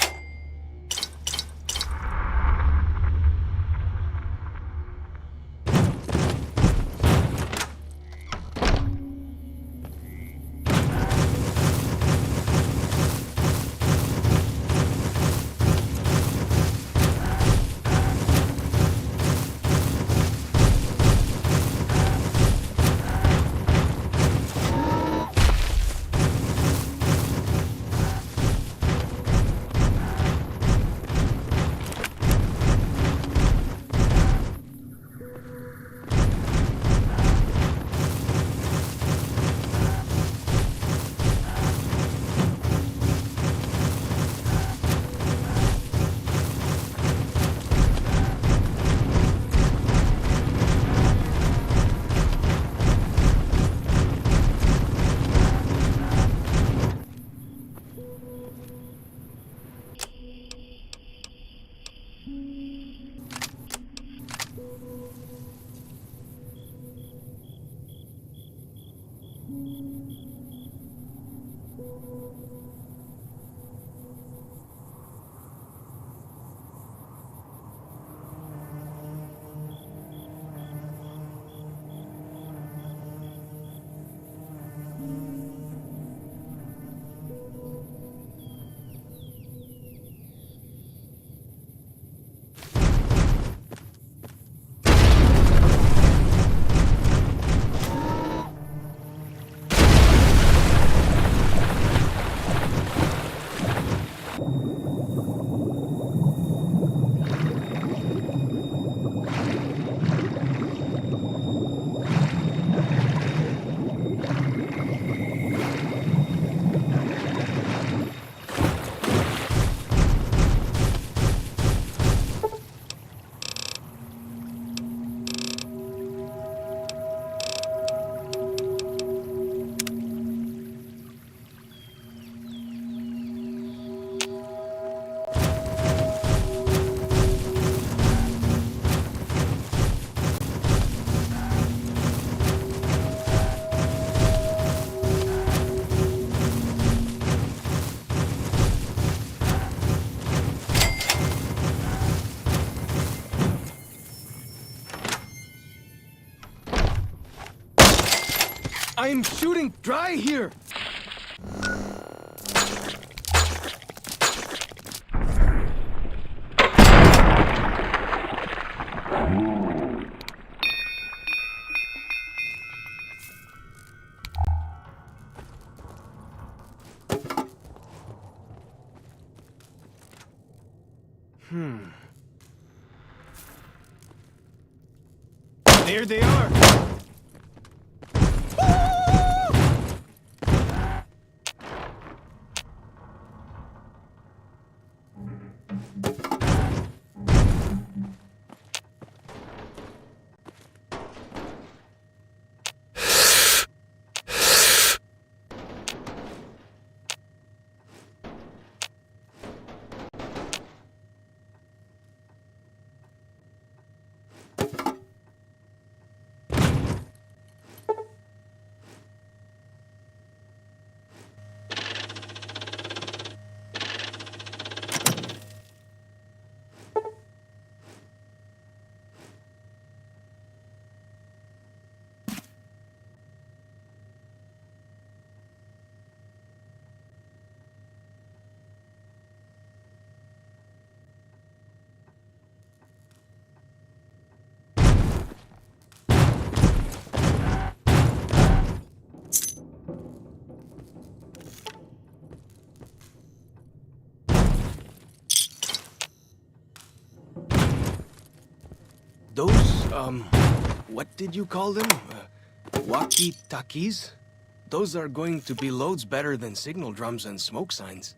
I'm shooting dry here! There they are! Those, what did you call them? Walkie-talkies? Those are going to be loads better than signal drums and smoke signs.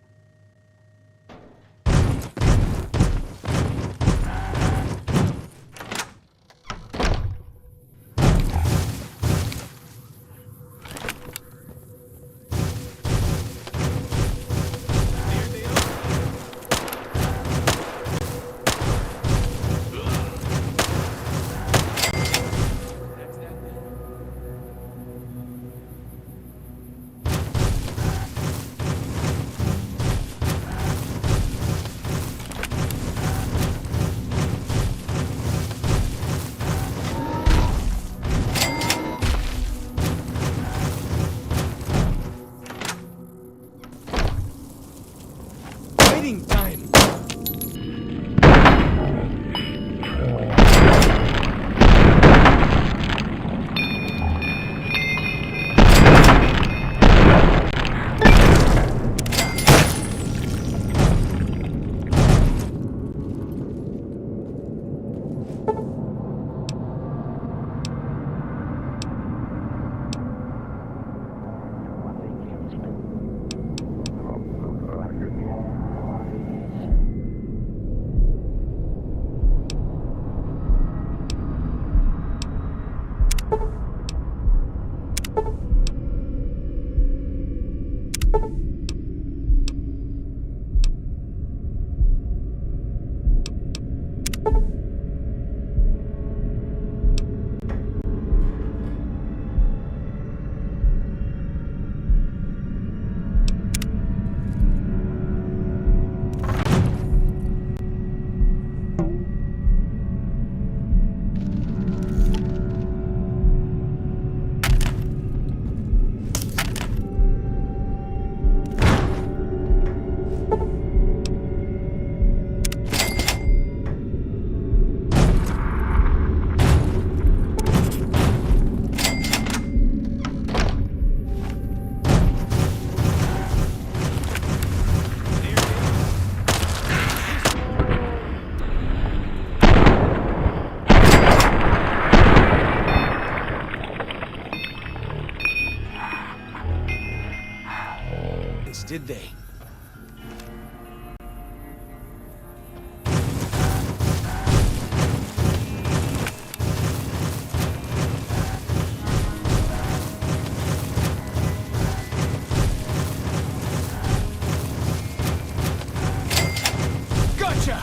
fighting time! Did they? Gotcha!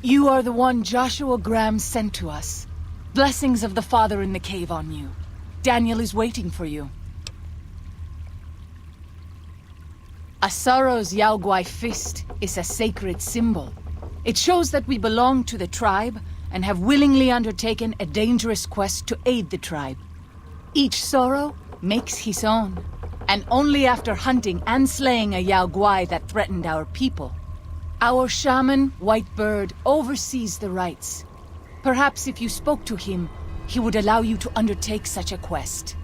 You are the one Joshua Graham sent to us. Blessings of the Father in the cave on you. Daniel is waiting for you. Asaro's Yao Guai fist is a sacred symbol. It shows that we belong to the tribe and have willingly undertaken a dangerous quest to aid the tribe. Each Soro makes his own, and only after hunting and slaying a Yao Guai that threatened our people. Our shaman, Whitebird, oversees the rites. Perhaps if you spoke to him, he would allow you to undertake such a quest.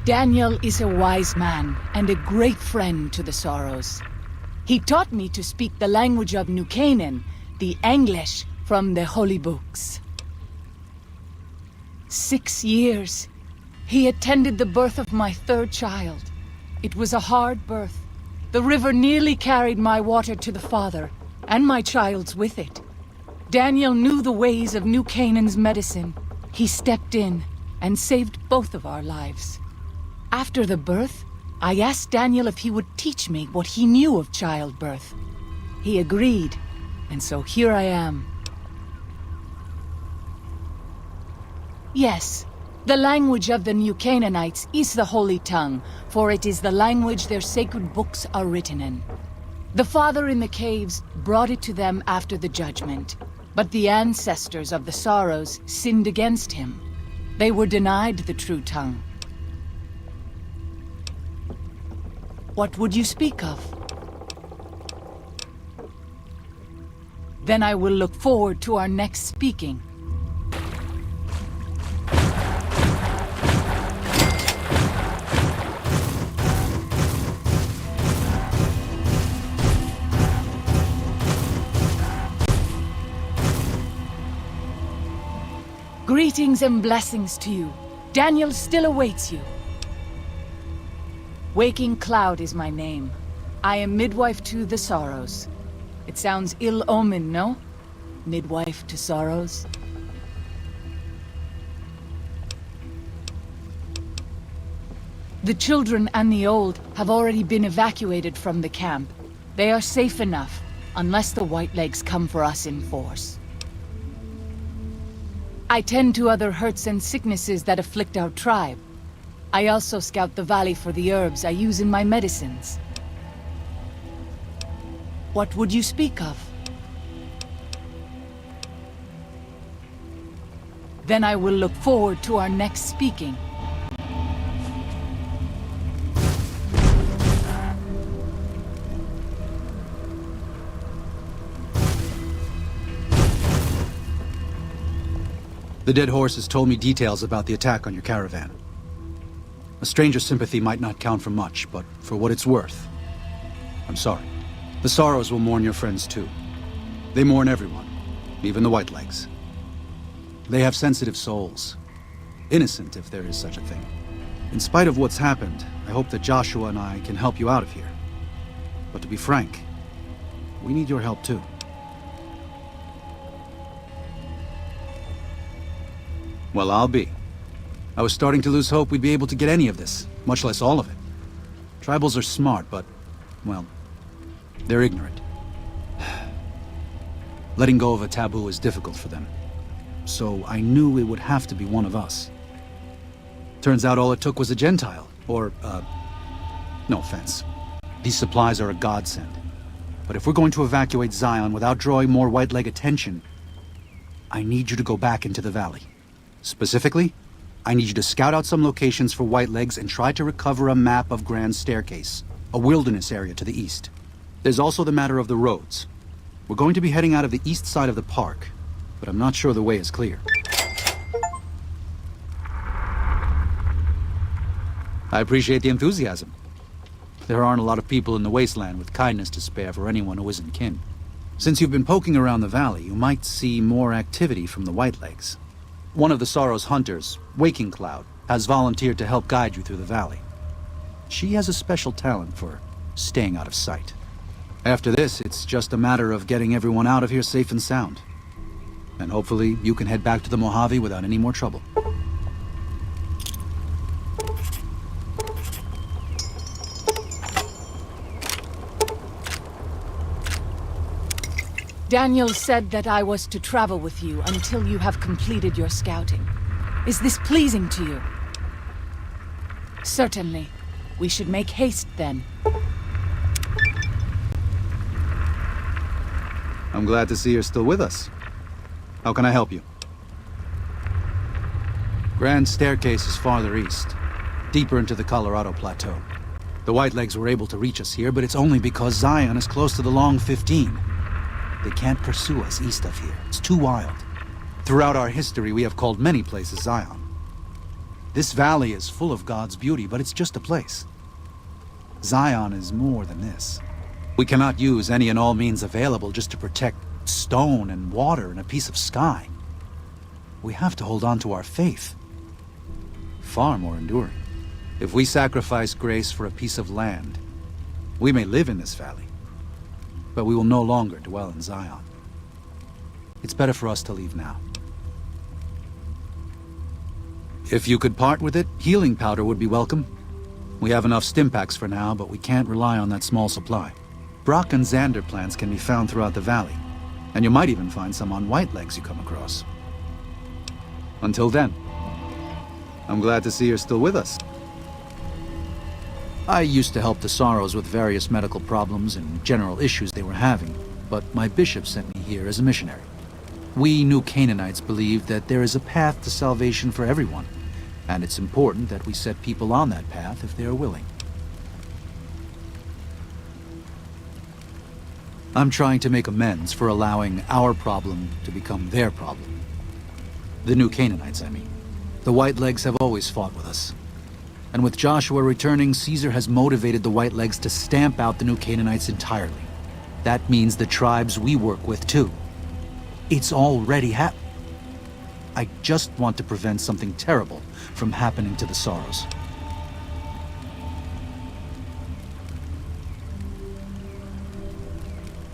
Daniel is a wise man and a great friend to the Soros. He taught me to speak the language of New Canaan, the English from the holy books. 6 years. He attended the birth of my third child. It was a hard birth. The river nearly carried my water to the father, and my child's with it. Daniel knew the ways of New Canaan's medicine. He stepped in and saved both of our lives. After the birth, I asked Daniel if he would teach me what he knew of childbirth. He agreed, and so here I am. Yes, The language of the New Canaanites is the Holy Tongue, for it is the language their sacred books are written in. The Father in the caves brought it to them after the judgment, but the ancestors of the Sorrows sinned against him. They were denied the true tongue. What would you speak of? Then I will look forward to our next speaking. Greetings and blessings to you. Daniel still awaits you. Waking Cloud is my name. I am midwife to the Sorrows. It sounds ill-omened, no? Midwife to Sorrows? The children and the old have already been evacuated from the camp. They are safe enough, unless the Whitelegs come for us in force. I tend to other hurts and sicknesses that afflict our tribe. I also scout the valley for the herbs I use in my medicines. What would you speak of? Then I will look forward to our next speaking. The dead horse has told me details about the attack on your caravan. A stranger's sympathy might not count for much, but for what it's worth, I'm sorry. The Sorrows will mourn your friends too. They mourn everyone, even the Whitelegs. They have sensitive souls. Innocent, if there is such a thing. In spite of what's happened, I hope that Joshua and I can help you out of here. But to be frank, we need your help too. Well, I'll be. I was starting to lose hope we'd be able to get any of this, much less all of it. Tribals are smart, but, well, they're ignorant. Letting go of a taboo is difficult for them. So I knew it would have to be one of us. Turns out all it took was a Gentile, or, no offense. These supplies are a godsend. But if we're going to evacuate Zion without drawing more Whiteleg attention, I need you to go back into the valley. Specifically, I need you to scout out some locations for Whitelegs and try to recover a map of Grand Staircase, a wilderness area to the east. There's also the matter of the roads. We're going to be heading out of the east side of the park, but I'm not sure the way is clear. I appreciate the enthusiasm. There aren't a lot of people in the wasteland with kindness to spare for anyone who isn't kin. Since you've been poking around the valley, you might see more activity from the Whitelegs. One of the Sorrow's hunters, Waking Cloud, has volunteered to help guide you through the valley. She has a special talent for staying out of sight. After this, it's just a matter of getting everyone out of here safe and sound. And hopefully, you can head back to the Mojave without any more trouble. Daniel said that I was to travel with you until you have completed your scouting. Is this pleasing to you? Certainly. We should make haste then. I'm glad to see you're still with us. How can I help you? Grand Staircase is farther east, deeper into the Colorado Plateau. The Whitelegs were able to reach us here, but it's only because Zion is close to the Long 15. They can't pursue us east of here. It's too wild. Throughout our history, we have called many places Zion. This valley is full of God's beauty, but it's just a place. Zion is more than this. We cannot use any and all means available just to protect stone and water and a piece of sky. We have to hold on to our faith. Far more enduring. If we sacrifice grace for a piece of land, we may live in this valley, but we will no longer dwell in Zion. It's better for us to leave now. If you could part with it, healing powder would be welcome. We have enough Stimpaks for now, but we can't rely on that small supply. Brock and Xander plants can be found throughout the valley, and you might even find some on Whitelegs you come across. Until then, I'm glad to see you're still with us. I used to help the Sorrows with various medical problems and general issues they were having, but my bishop sent me here as a missionary. We New Canaanites believe that there is a path to salvation for everyone, and it's important that we set people on that path if they are willing. I'm trying to make amends for allowing our problem to become their problem. The New Canaanites, I mean. The Whitelegs have always fought with us. And with Joshua returning, Caesar has motivated the Whitelegs to stamp out the New Canaanites entirely. That means the tribes we work with, too. It's already happened. I just want to prevent something terrible from happening to the Sorrows.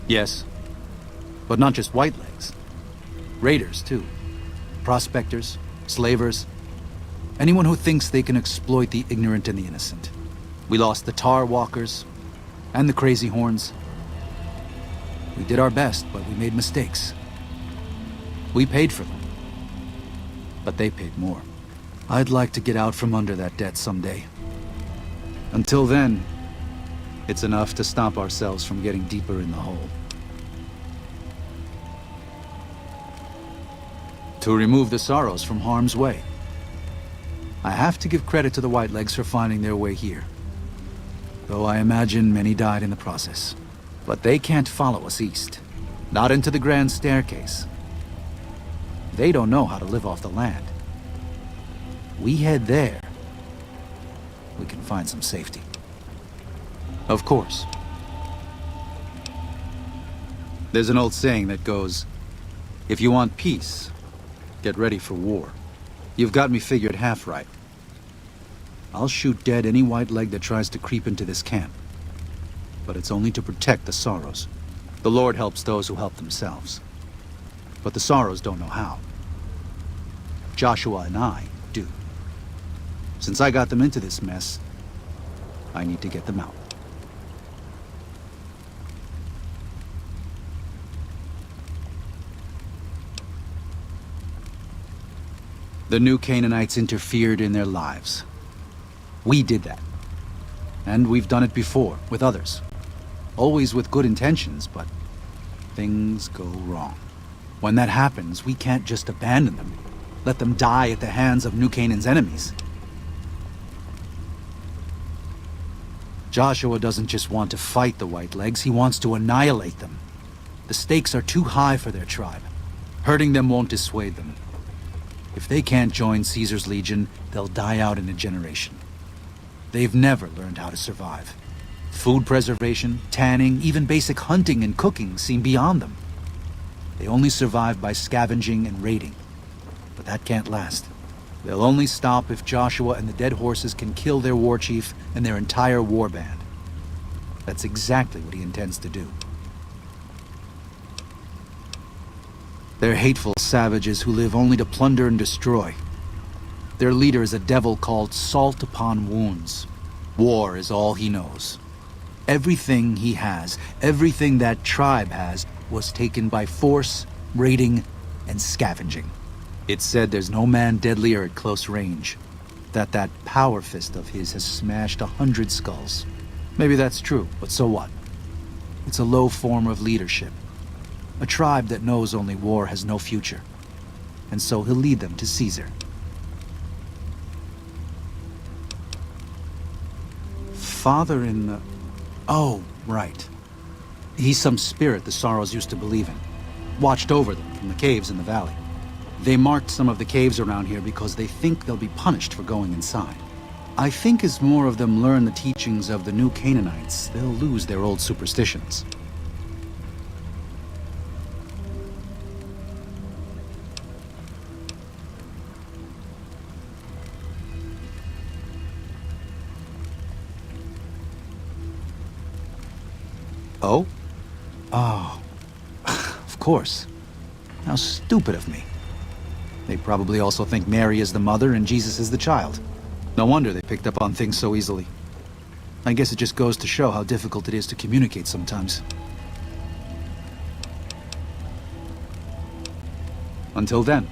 Yes, but not just Whitelegs. Raiders, too. Prospectors, slavers. Anyone who thinks they can exploit the ignorant and the innocent. We lost the Tar Walkers and the Crazy Horns. We did our best, but we made mistakes. We paid for them. But they paid more. I'd like to get out from under that debt someday. Until then, it's enough to stop ourselves from getting deeper in the hole. To remove the Sorrows from harm's way. I have to give credit to the Whitelegs for finding their way here. Though I imagine many died in the process. But they can't follow us east. Not into the Grand Staircase. They don't know how to live off the land. We head there. We can find some safety. Of course. There's an old saying that goes, if you want peace, get ready for war. You've got me figured half right. I'll shoot dead any Whiteleg that tries to creep into this camp. But it's only to protect the Sorrows. The Lord helps those who help themselves. But the Sorrows don't know how. Joshua and I do. Since I got them into this mess, I need to get them out. The New Canaanites interfered in their lives. We did that. And we've done it before, with others. Always with good intentions, but things go wrong. When that happens, we can't just abandon them. Let them die at the hands of New Canaan's enemies. Joshua doesn't just want to fight the Whitelegs, he wants to annihilate them. The stakes are too high for their tribe. Hurting them won't dissuade them. If they can't join Caesar's legion, they'll die out in a generation. They've never learned how to survive. Food preservation, tanning, even basic hunting and cooking seem beyond them. They only survive by scavenging and raiding. But that can't last. They'll only stop if Joshua and the Dead Horses can kill their war chief and their entire war band. That's exactly what he intends to do. They're hateful savages who live only to plunder and destroy. Their leader is a devil called Salt Upon Wounds. War is all he knows. Everything he has, everything that tribe has, was taken by force, raiding, and scavenging. It's said there's no man deadlier at close range. That power fist of his has smashed 100 skulls. Maybe that's true, but so what? It's a low form of leadership. A tribe that knows only war has no future. And so he'll lead them to Caesar. Father in the... Oh, right. He's some spirit the Sorrows used to believe in. Watched over them from the caves in the valley. They marked some of the caves around here because they think they'll be punished for going inside. I think as more of them learn the teachings of the New Canaanites, they'll lose their old superstitions. Oh? Oh. Of course. How stupid of me. They probably also think Mary is the mother and Jesus is the child. No wonder they picked up on things so easily. I guess it just goes to show how difficult it is to communicate sometimes. Until then.